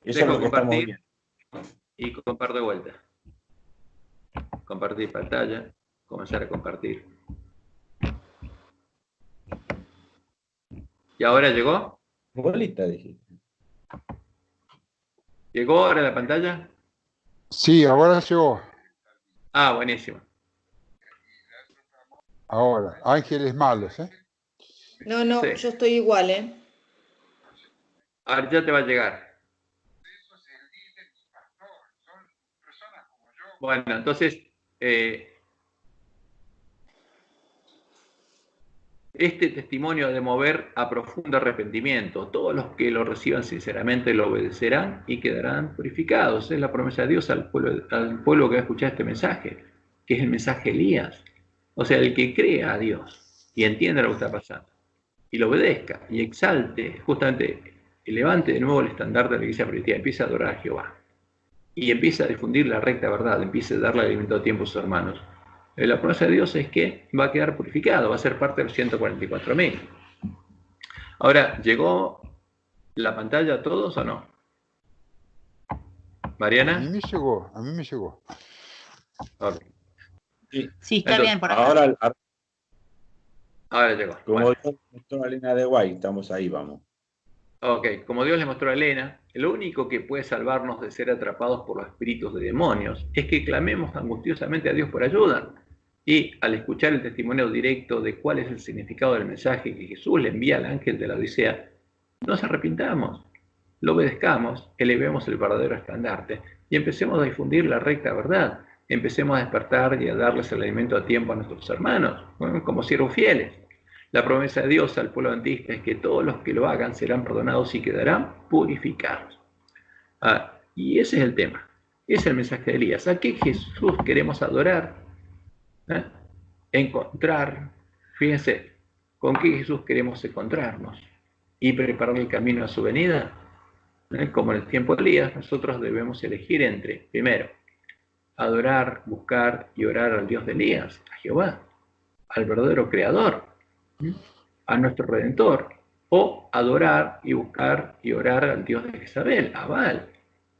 Eso es Dejo lo que estamos compartir. viendo. Y comparto de vuelta. Compartir pantalla. Comenzar a compartir. ¿Y ahora llegó? Bolita, dijiste. ¿Llegó ahora la pantalla? Sí, ahora llegó. Ah, buenísimo. Ahora, ángeles malos, ¿eh? No, no, Sí. yo estoy igual, ¿eh? Ahora ya te va a llegar. Bueno, entonces, este testimonio ha de mover a profundo arrepentimiento. Todos los que lo reciban sinceramente lo obedecerán y quedarán purificados. Es la promesa de Dios al pueblo que va a escuchar este mensaje, que es el mensaje de Elías. O sea, el que crea a Dios y entienda lo que está pasando, y lo obedezca, y exalte, justamente, y levante de nuevo el estandarte de la iglesia primitiva, empieza a adorar a Jehová, y empieza a difundir la recta verdad, empieza a darle alimento a tiempo a sus hermanos. La promesa de Dios es que va a quedar purificado, va a ser parte de los 144.000. Ahora, ¿llegó la pantalla a todos o no? A ¿Mariana? mí me llegó, a mí me llegó. Ok. Sí, está Entonces, bien por acá. Ahora llegó. Como Bueno. Dios mostró a Elena de Guay, estamos ahí, vamos. Ok, como Dios le mostró a Elena, lo único que puede salvarnos de ser atrapados por los espíritus de demonios es que clamemos angustiosamente a Dios por ayuda. Y al escuchar el testimonio directo de cuál es el significado del mensaje que Jesús le envía al ángel de la Odisea, nos arrepintamos, lo obedezcamos, elevemos el verdadero estandarte y empecemos a difundir la recta verdad. Empecemos a despertar y a darles el alimento a tiempo a nuestros hermanos, como siervos fieles. La promesa de Dios al pueblo adventista es que todos los que lo hagan serán perdonados y quedarán purificados. Y ese es el tema, ese es el mensaje de Elías. ¿A qué Jesús queremos adorar? Encontrar, fíjense, ¿con qué Jesús queremos encontrarnos? Y preparar el camino a su venida. Como en el tiempo de Elías, nosotros debemos elegir entre, primero, adorar, buscar y orar al Dios de Elías, a Jehová, al verdadero Creador, a nuestro Redentor, o adorar y buscar y orar al Dios de Jezabel, a Baal,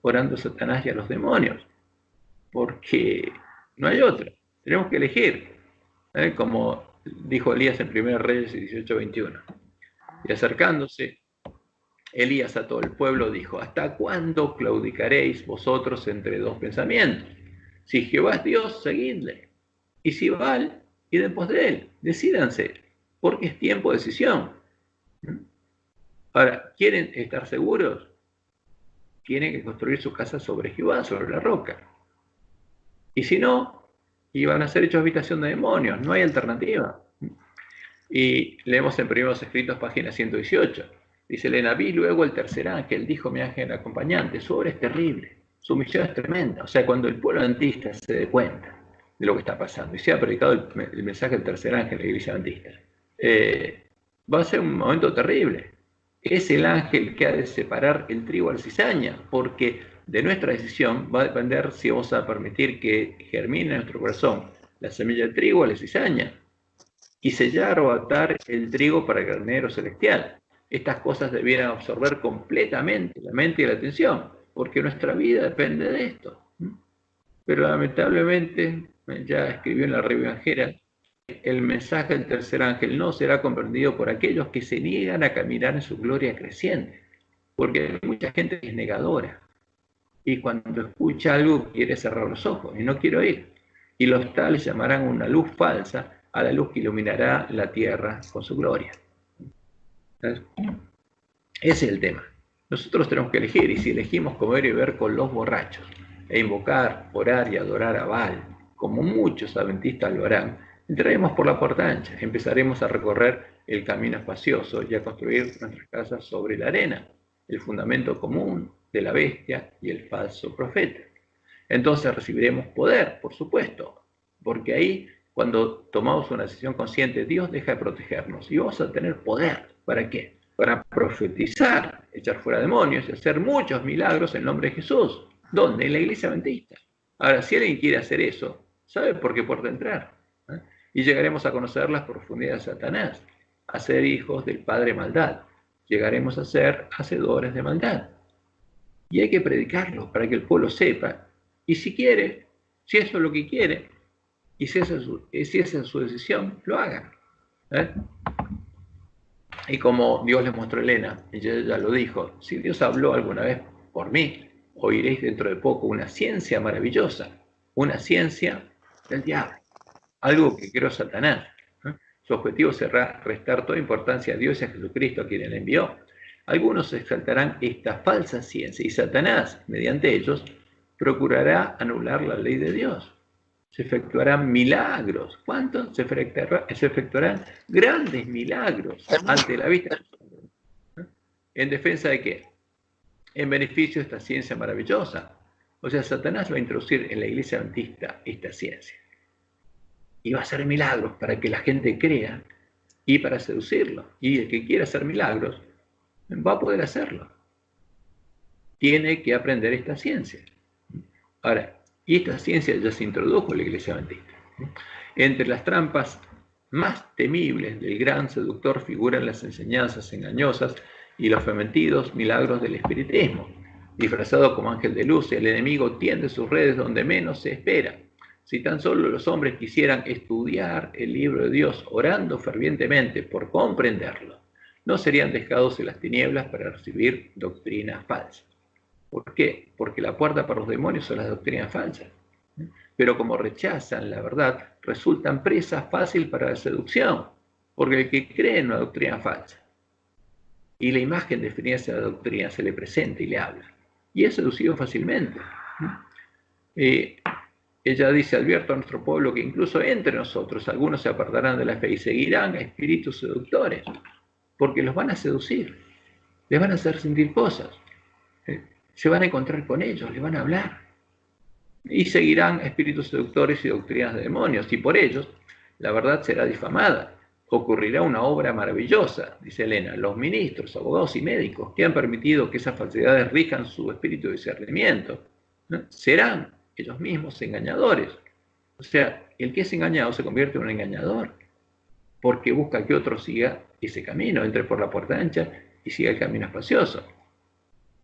orando a Satanás y a los demonios, porque no hay otro, tenemos que elegir, como dijo Elías en 1 Reyes 18:21, y acercándose Elías a todo el pueblo dijo: ¿hasta cuándo claudicaréis vosotros entre dos pensamientos? Si Jehová es Dios, seguidle, y si Baal, id en pos de él, decídanse, porque es tiempo de decisión. Ahora, ¿quieren estar seguros? Tienen que construir su casa sobre Jehová, sobre la roca. Y si no, iban a ser hechos habitación de demonios, no hay alternativa. Y leemos en Primeros Escritos, página 118. Dice Elena: vi luego el tercer ángel, dijo mi ángel acompañante, su obra es terrible, su misión es tremenda. O sea, cuando el pueblo adventista se dé cuenta de lo que está pasando y se ha predicado el mensaje del tercer ángel de la iglesia adventista, va a ser un momento terrible. es el ángel que ha de separar el trigo de la cizaña, porque de nuestra decisión va a depender si vamos a permitir que germine en nuestro corazón la semilla del trigo o la cizaña, y sellar o atar el trigo para el granero celestial. Estas cosas debieran absorber completamente la mente y la atención, porque nuestra vida depende de esto. Pero lamentablemente, ya escribió en la Revivangera, el mensaje del tercer ángel no será comprendido por aquellos que se niegan a caminar en su gloria creciente, porque hay mucha gente que es negadora, y cuando escucha algo quiere cerrar los ojos y no quiere oír, y los tales llamarán una luz falsa a la luz que iluminará la tierra con su gloria. ¿Sabes? Ese es el tema. Nosotros tenemos que elegir, y si elegimos comer y beber con los borrachos, e invocar, orar y adorar a Baal, como muchos adventistas lo harán, entraremos por la puerta ancha, empezaremos a recorrer el camino espacioso y a construir nuestras casas sobre la arena, el fundamento común de la bestia y el falso profeta. Entonces recibiremos poder, por supuesto, porque ahí, cuando tomamos una decisión consciente, Dios deja de protegernos y vamos a tener poder. ¿Para qué? Para profetizar, echar fuera demonios y hacer muchos milagros en nombre de Jesús. ¿Dónde? En la iglesia adventista. Ahora, si alguien quiere hacer eso, ¿sabe por qué puerta entrar? Y llegaremos a conocer las profundidades de Satanás, a ser hijos del Padre Maldad. Llegaremos a ser hacedores de maldad. Y hay que predicarlo para que el pueblo sepa. Y si quiere, si eso es lo que quiere, y si esa es su decisión, lo hagan. Y como Dios les mostró a Elena, ella ya lo dijo, si Dios habló alguna vez por mí, oiréis dentro de poco una ciencia maravillosa, una ciencia del diablo, algo que creó Satanás. Su objetivo será restar toda importancia a Dios y a Jesucristo, a quien le envió. Algunos exaltarán esta falsa ciencia, y Satanás, mediante ellos, procurará anular la ley de Dios. Se efectuarán milagros. ¿Cuántos? Se efectuarán grandes milagros ante la vista. ¿En defensa de qué? En beneficio de esta ciencia maravillosa. O sea, Satanás va a introducir en la iglesia adventista esta ciencia. Y va a hacer milagros para que la gente crea y para seducirlo. Y el que quiera hacer milagros va a poder hacerlo. Tiene que aprender esta ciencia. Ahora, y esta ciencia ya se introdujo en la iglesia adventista. Entre las trampas más temibles del gran seductor figuran las enseñanzas engañosas y los fementidos milagros del espiritismo. Disfrazado como ángel de luz, el enemigo tiende sus redes donde menos se espera. Si tan solo los hombres quisieran estudiar el libro de Dios orando fervientemente por comprenderlo, no serían dejados en las tinieblas para recibir doctrinas falsas. ¿Por qué? Porque la puerta para los demonios son las doctrinas falsas. Pero como rechazan la verdad, resultan presa fácil para la seducción, porque el que cree en una doctrina falsa y la imagen definida de esa doctrina se le presenta y le habla, y es seducido fácilmente. Ella dice, advierto a nuestro pueblo que incluso entre nosotros algunos se apartarán de la fe y seguirán a espíritus seductores, porque los van a seducir, les van a hacer sentir cosas, se van a encontrar con ellos, les van a hablar, y seguirán espíritus seductores y doctrinas de demonios, y por ellos la verdad será difamada. Ocurrirá una obra maravillosa, dice Elena. Los ministros, abogados y médicos que han permitido que esas falsedades rijan su espíritu de discernimiento, ¿no? Serán ellos mismos engañadores. O sea, el que es engañado se convierte en un engañador, porque busca que otro siga ese camino, entre por la puerta ancha y siga el camino espacioso.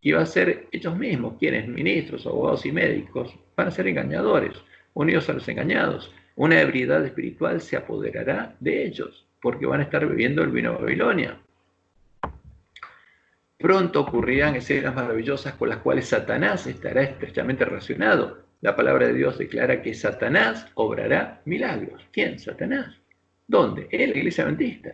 Y va a ser ellos mismos quienes, ministros, abogados y médicos, van a ser engañadores, unidos a los engañados. Una ebriedad espiritual se apoderará de ellos, porque van a estar bebiendo el vino de Babilonia. Pronto ocurrirán escenas maravillosas con las cuales Satanás estará estrechamente relacionado. La palabra de Dios declara que Satanás obrará milagros. ¿Quién? Satanás. ¿Dónde? En la iglesia adventista.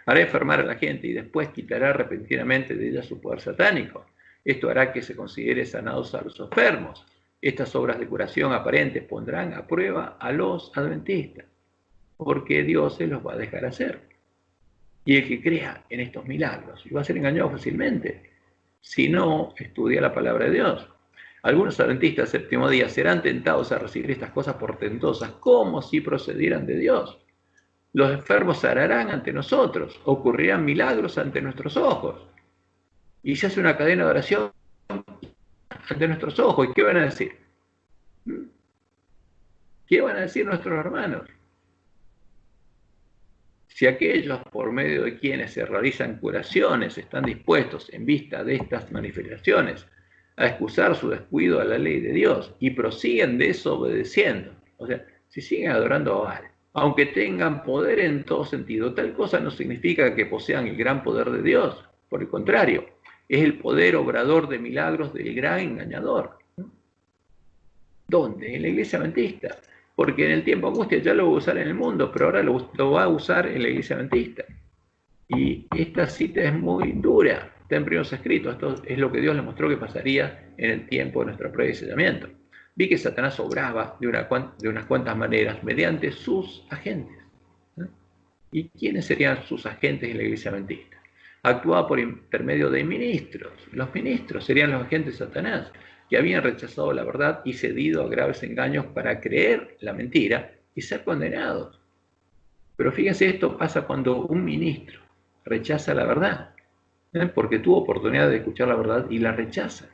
Hará enfermar a la gente y después quitará repentinamente de ella su poder satánico. Esto hará que se considere sanados a los enfermos. Estas obras de curación aparentes pondrán a prueba a los adventistas, porque Dios se los va a dejar hacer. Y el que crea en estos milagros va a ser engañado fácilmente si no estudia la palabra de Dios. Algunos adventistas del séptimo día serán tentados a recibir estas cosas portentosas como si procedieran de Dios. Los enfermos sanarán ante nosotros, ocurrirán milagros ante nuestros ojos. Y se hace una cadena de oración ante nuestros ojos. ¿Y qué van a decir? ¿Qué van a decir nuestros hermanos? Si aquellos por medio de quienes se realizan curaciones están dispuestos, en vista de estas manifestaciones, a excusar su descuido a la ley de Dios y prosiguen desobedeciendo, o sea, si siguen adorando a Baal, aunque tengan poder en todo sentido, tal cosa no significa que posean el gran poder de Dios. Por el contrario, es el poder obrador de milagros del gran engañador. ¿Dónde? En la iglesia adventista. Porque en el tiempo de angustia ya lo va a usar en el mundo, pero ahora lo va a usar en la iglesia adventista. Y esta cita es muy dura, está en primeros escritos. Esto es lo que Dios le mostró que pasaría en el tiempo de nuestra prueba y sellamiento. Vi que Satanás obraba de unas cuantas maneras mediante sus agentes. ¿Y quiénes serían sus agentes en la iglesia adventista? Actuaba por intermedio de ministros. Los ministros serían los agentes de Satanás, que habían rechazado la verdad y cedido a graves engaños para creer la mentira y ser condenados. Pero fíjense, esto pasa cuando un ministro rechaza la verdad, porque tuvo oportunidad de escuchar la verdad y la rechaza.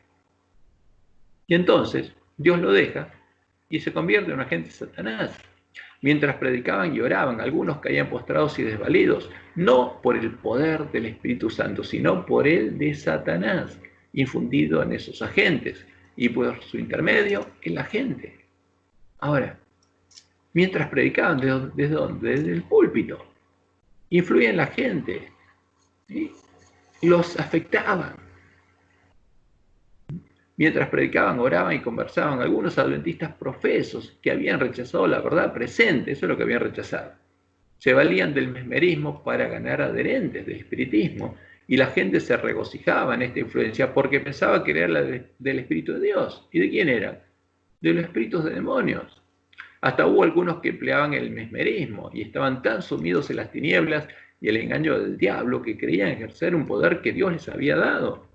Y entonces Dios lo deja y se convierte en un agente de Satanás. Mientras predicaban y oraban, algunos caían postrados y desvalidos, no por el poder del Espíritu Santo, sino por el de Satanás, infundido en esos agentes, y por su intermedio en la gente. Ahora, mientras predicaban, ¿desde dónde? Desde el púlpito. Influían en la gente, ¿sí? Los afectaban. Mientras predicaban, oraban y conversaban, algunos adventistas profesos que habían rechazado la verdad presente, eso es lo que habían rechazado. Se valían del mesmerismo para ganar adherentes del espiritismo, y la gente se regocijaba en esta influencia porque pensaba que era la del Espíritu de Dios. ¿Y de quién era? De los espíritus de demonios. Hasta hubo algunos que empleaban el mesmerismo y estaban tan sumidos en las tinieblas y el engaño del diablo que creían ejercer un poder que Dios les había dado.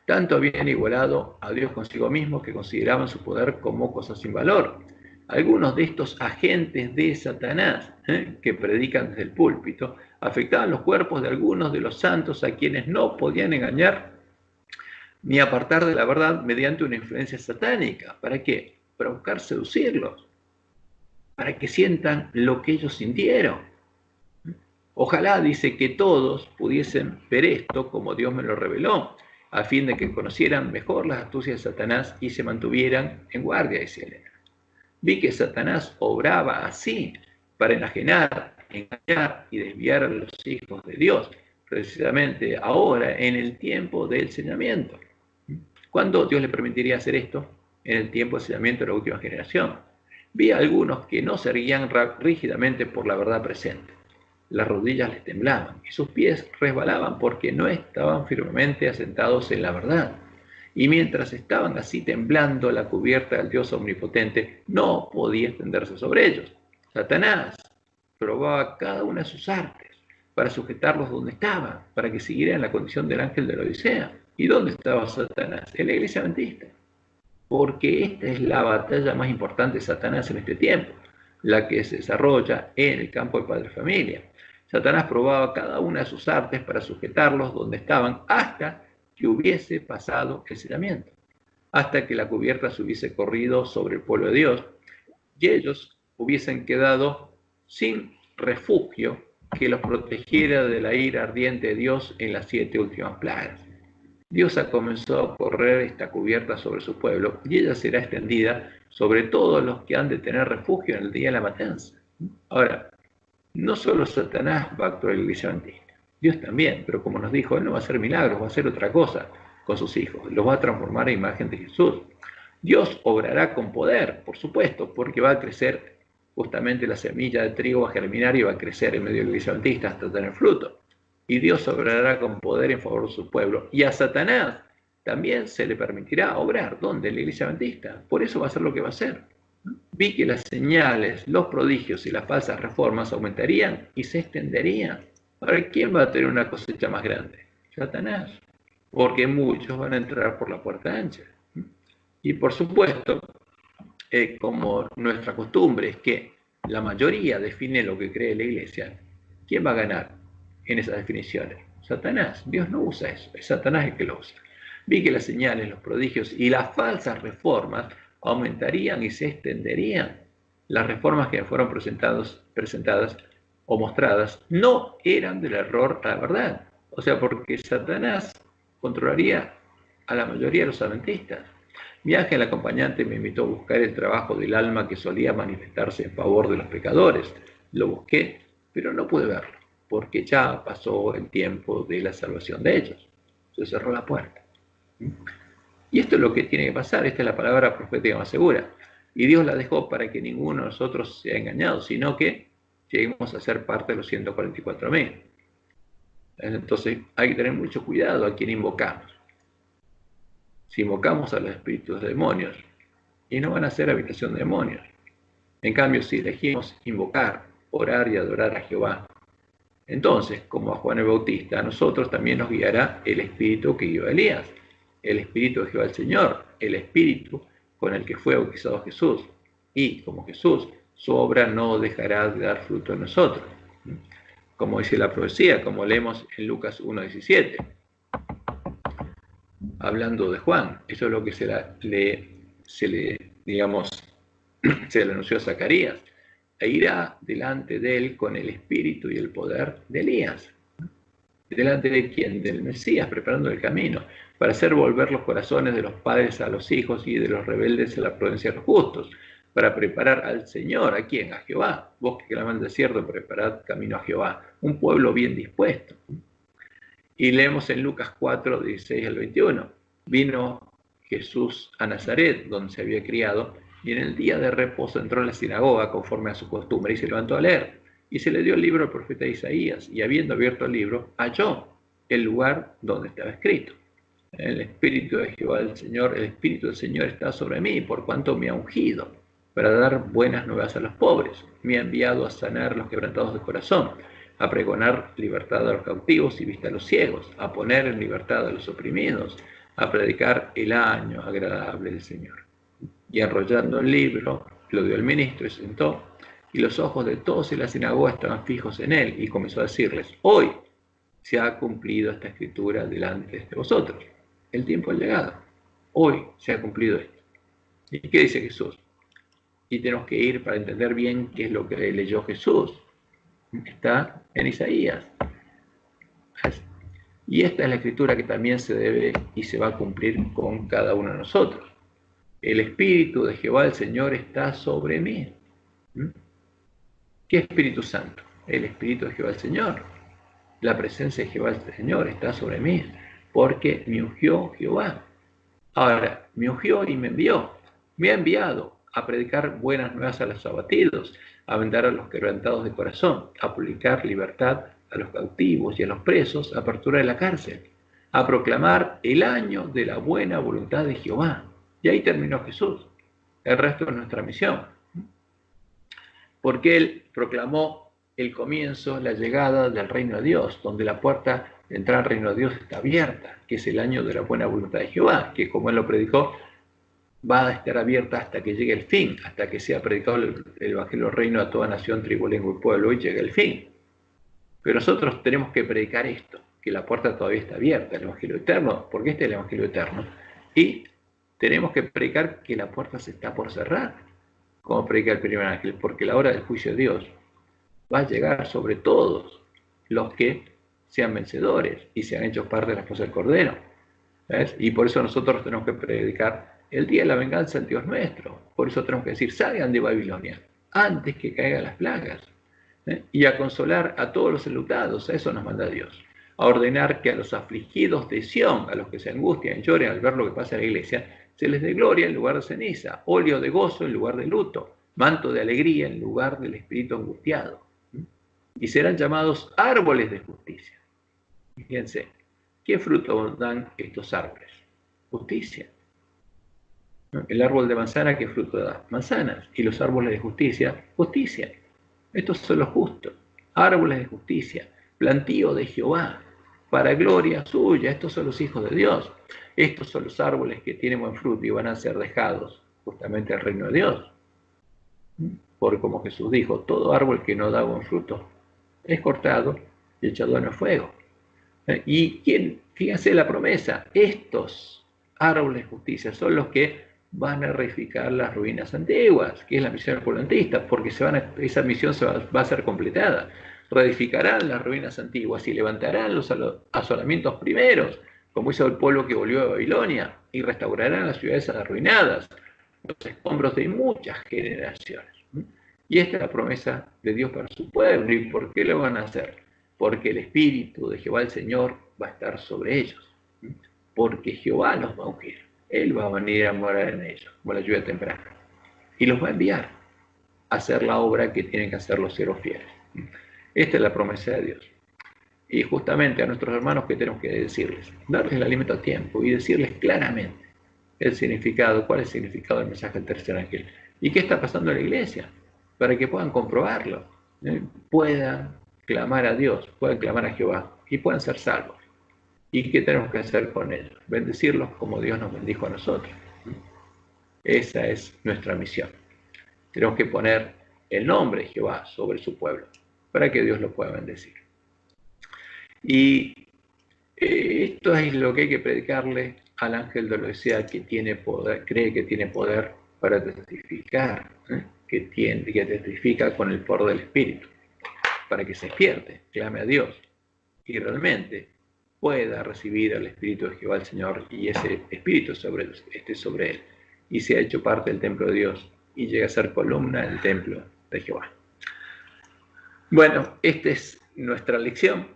Tanto habían igualado a Dios consigo mismos que consideraban su poder como cosa sin valor. Algunos de estos agentes de Satanás, que predican desde el púlpito, afectaban los cuerpos de algunos de los santos a quienes no podían engañar ni apartar de la verdad mediante una influencia satánica. ¿Para qué? Para buscar seducirlos, para que sientan lo que ellos sintieron. Ojalá, dice, que todos pudiesen ver esto como Dios me lo reveló, a fin de que conocieran mejor las astucias de Satanás y se mantuvieran en guardia, decía Elena. Vi que Satanás obraba así para enajenar, engañar y desviar a los hijos de Dios, precisamente ahora en el tiempo del sellamiento. ¿Cuándo Dios le permitiría hacer esto? En el tiempo del sellamiento de la última generación. Vi a algunos que no se erguían rígidamente por la verdad presente. Las rodillas les temblaban y sus pies resbalaban porque no estaban firmemente asentados en la verdad. Y mientras estaban así temblando, la cubierta del Dios omnipotente no podía extenderse sobre ellos. Satanás probaba cada una de sus artes para sujetarlos donde estaban, para que siguieran la condición del ángel de la Odisea. ¿Y dónde estaba Satanás? En la iglesia adventista. Porque esta es la batalla más importante de Satanás en este tiempo, la que se desarrolla en el campo de padre familia. Satanás probaba cada una de sus artes para sujetarlos donde estaban hasta que hubiese pasado el sellamiento, hasta que la cubierta se hubiese corrido sobre el pueblo de Dios y ellos hubiesen quedado sin refugio que los protegiera de la ira ardiente de Dios en las 7 últimas plagas. Dios ha comenzado a correr esta cubierta sobre su pueblo y ella será extendida sobre todos los que han de tener refugio en el día de la matanza. Ahora, no solo Satanás va a actuar en la iglesia adventista, Dios también, pero como nos dijo, Él no va a hacer milagros, va a hacer otra cosa con sus hijos, los va a transformar en imagen de Jesús. Dios obrará con poder, por supuesto, porque va a crecer justamente la semilla de trigo, va a germinar y va a crecer en medio de la iglesia adventista hasta tener fruto. Y Dios obrará con poder en favor de su pueblo. Y a Satanás también se le permitirá obrar. ¿Dónde? En la iglesia adventista. Por eso va a hacer lo que va a hacer. Vi que las señales, los prodigios y las falsas reformas aumentarían y se extenderían. Ahora, ¿quién va a tener una cosecha más grande? Satanás. Porque muchos van a entrar por la puerta ancha. Y por supuesto, como nuestra costumbre es que la mayoría define lo que cree la iglesia, ¿quién va a ganar en esas definiciones? Satanás. Dios no usa eso, es Satanás el que lo usa. Vi que las señales, los prodigios y las falsas reformas aumentarían y se extenderían. Las reformas que fueron presentadas o mostradas no eran del error a la verdad. O sea, porque Satanás controlaría a la mayoría de los adventistas. Mi ángel acompañante me invitó a buscar el trabajo del alma que solía manifestarse en favor de los pecadores. Lo busqué, pero no pude verlo, porque ya pasó el tiempo de la salvación de ellos. Se cerró la puerta. Y esto es lo que tiene que pasar. Esta es la palabra profética más segura. Y Dios la dejó para que ninguno de nosotros sea engañado, sino que lleguemos a ser parte de los 144.000. Entonces hay que tener mucho cuidado a quien invocamos. Si invocamos a los espíritus de demonios, y no van a ser habitación de demonios. En cambio, si elegimos invocar, orar y adorar a Jehová, entonces, como a Juan el Bautista, a nosotros también nos guiará el espíritu que guió a Elías, el espíritu de Jehová el Señor, el espíritu con el que fue bautizado Jesús. Y como Jesús, su obra no dejará de dar fruto en nosotros. Como dice la profecía, como leemos en Lucas 1:17. Hablando de Juan, eso es lo que se le anunció a Zacarías. E irá delante de él con el espíritu y el poder de Elías. ¿Delante de quién? Del Mesías, preparando el camino, para hacer volver los corazones de los padres a los hijos y de los rebeldes a la prudencia de los justos, para preparar al Señor. ¿A quién? A Jehová. Vos que claman al desierto, preparad camino a Jehová. Un pueblo bien dispuesto. Y leemos en Lucas 4:16 al 21. Vino Jesús a Nazaret, donde se había criado, y en el día de reposo entró en la sinagoga conforme a su costumbre y se levantó a leer. Y se le dio el libro al profeta Isaías, y habiendo abierto el libro, halló el lugar donde estaba escrito: el Espíritu de Jehová el Señor, el Espíritu del Señor está sobre mí, por cuanto me ha ungido para dar buenas nuevas a los pobres. Me ha enviado a sanar los quebrantados de corazón, a pregonar libertad a los cautivos y vista a los ciegos, a poner en libertad a los oprimidos, a predicar el año agradable del Señor. Y enrollando el libro, lo dio al ministro y se sentó, y los ojos de todos en la sinagoga estaban fijos en él, y comenzó a decirles: hoy se ha cumplido esta escritura delante de vosotros. El tiempo ha llegado. Hoy se ha cumplido esto. ¿Y qué dice Jesús? Y tenemos que ir para entender bien qué es lo que leyó Jesús. Está en Isaías. Y esta es la escritura que también se debe y se va a cumplir con cada uno de nosotros. El Espíritu de Jehová el Señor está sobre mí. ¿Qué Espíritu Santo? El Espíritu de Jehová el Señor. La presencia de Jehová el Señor está sobre mí, porque me ungió Jehová. Ahora, me ungió y me envió. Me ha enviado a predicar buenas nuevas a los abatidos, a vendar a los quebrantados de corazón, a publicar libertad a los cautivos y a los presos, apertura de la cárcel, a proclamar el año de la buena voluntad de Jehová. Y ahí terminó Jesús. El resto es nuestra misión. Porque Él proclamó el comienzo, la llegada del reino de Dios, donde la puerta de entrar al reino de Dios está abierta, que es el año de la buena voluntad de Jehová, que como Él lo predicó, va a estar abierta hasta que llegue el fin, hasta que sea predicado el evangelio del reino a toda nación, tribu, lengua y pueblo, y llegue el fin. Pero nosotros tenemos que predicar esto, que la puerta todavía está abierta, el evangelio eterno, porque este es el evangelio eterno. Y tenemos que predicar que la puerta se está por cerrar, como predica el primer ángel, porque la hora del juicio de Dios va a llegar sobre todos los que sean vencedores y se han hecho parte de la esposa del Cordero. ¿Ves? Y por eso nosotros tenemos que predicar el día de la venganza del Dios nuestro. Por eso tenemos que decir: salgan de Babilonia antes que caigan las plagas. Y a consolar a todos los enlutados. A eso nos manda Dios. A ordenar que a los afligidos de Sión, a los que se angustian y lloren al ver lo que pasa en la iglesia, se les dé gloria en lugar de ceniza, óleo de gozo en lugar de luto, manto de alegría en lugar del espíritu angustiado. Y serán llamados árboles de justicia. Fíjense, ¿qué fruto dan estos árboles? Justicia. El árbol de manzana, ¿qué fruto da? Manzanas. Y los árboles de justicia, justicia. Estos son los justos. Árboles de justicia, plantío de Jehová, para gloria suya. Estos son los hijos de Dios. Estos son los árboles que tienen buen fruto y van a ser dejados justamente al reino de Dios. porque como Jesús dijo, todo árbol que no da buen fruto es cortado y echado en el fuego. ¿Y quién? Fíjense la promesa, estos árboles de justicia son los que van a reedificar las ruinas antiguas, que es la misión opulentista, porque esa misión va a ser completada. Reedificarán las ruinas antiguas y levantarán los asolamientos primeros, como hizo el pueblo que volvió a Babilonia, y restaurarán las ciudades arruinadas, los escombros de muchas generaciones. Y esta es la promesa de Dios para su pueblo. ¿Y por qué lo van a hacer? Porque el Espíritu de Jehová el Señor va a estar sobre ellos. Porque Jehová los va a ungir. Él va a venir a morar en ellos, como la lluvia temprana. Y los va a enviar a hacer la obra que tienen que hacer los siervos fieles. Esta es la promesa de Dios. Y justamente a nuestros hermanos, ¿qué tenemos que decirles? Darles el alimento a tiempo y decirles claramente el significado, cuál es el significado del mensaje del tercer ángel. ¿Y qué está pasando en la iglesia? Para que puedan comprobarlo, puedan clamar a Dios, puedan clamar a Jehová y puedan ser salvos. ¿Y qué tenemos que hacer con ellos? Bendecirlos como Dios nos bendijo a nosotros. Esa es nuestra misión. Tenemos que poner el nombre de Jehová sobre su pueblo para que Dios lo pueda bendecir. Y esto es lo que hay que predicarle al ángel de la Odisea, que tiene poder, cree que tiene poder para testificar, que testifica con el poder del Espíritu, para que se despierte, clame a Dios y realmente pueda recibir al Espíritu de Jehová el Señor, y ese Espíritu esté sobre él y sea hecho parte del templo de Dios y llegue a ser columna del templo de Jehová. Bueno, esta es nuestra lección.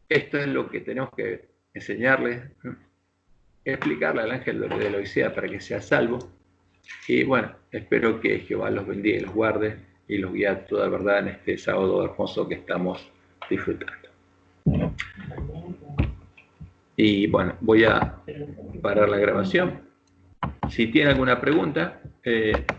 Esto es lo que tenemos que enseñarles, explicarle al ángel de la Odisea para que sea salvo. Y bueno, espero que Jehová los bendiga y los guarde y los guíe a toda verdad en este sábado hermoso que estamos disfrutando. Y bueno, voy a parar la grabación. Si tiene alguna pregunta,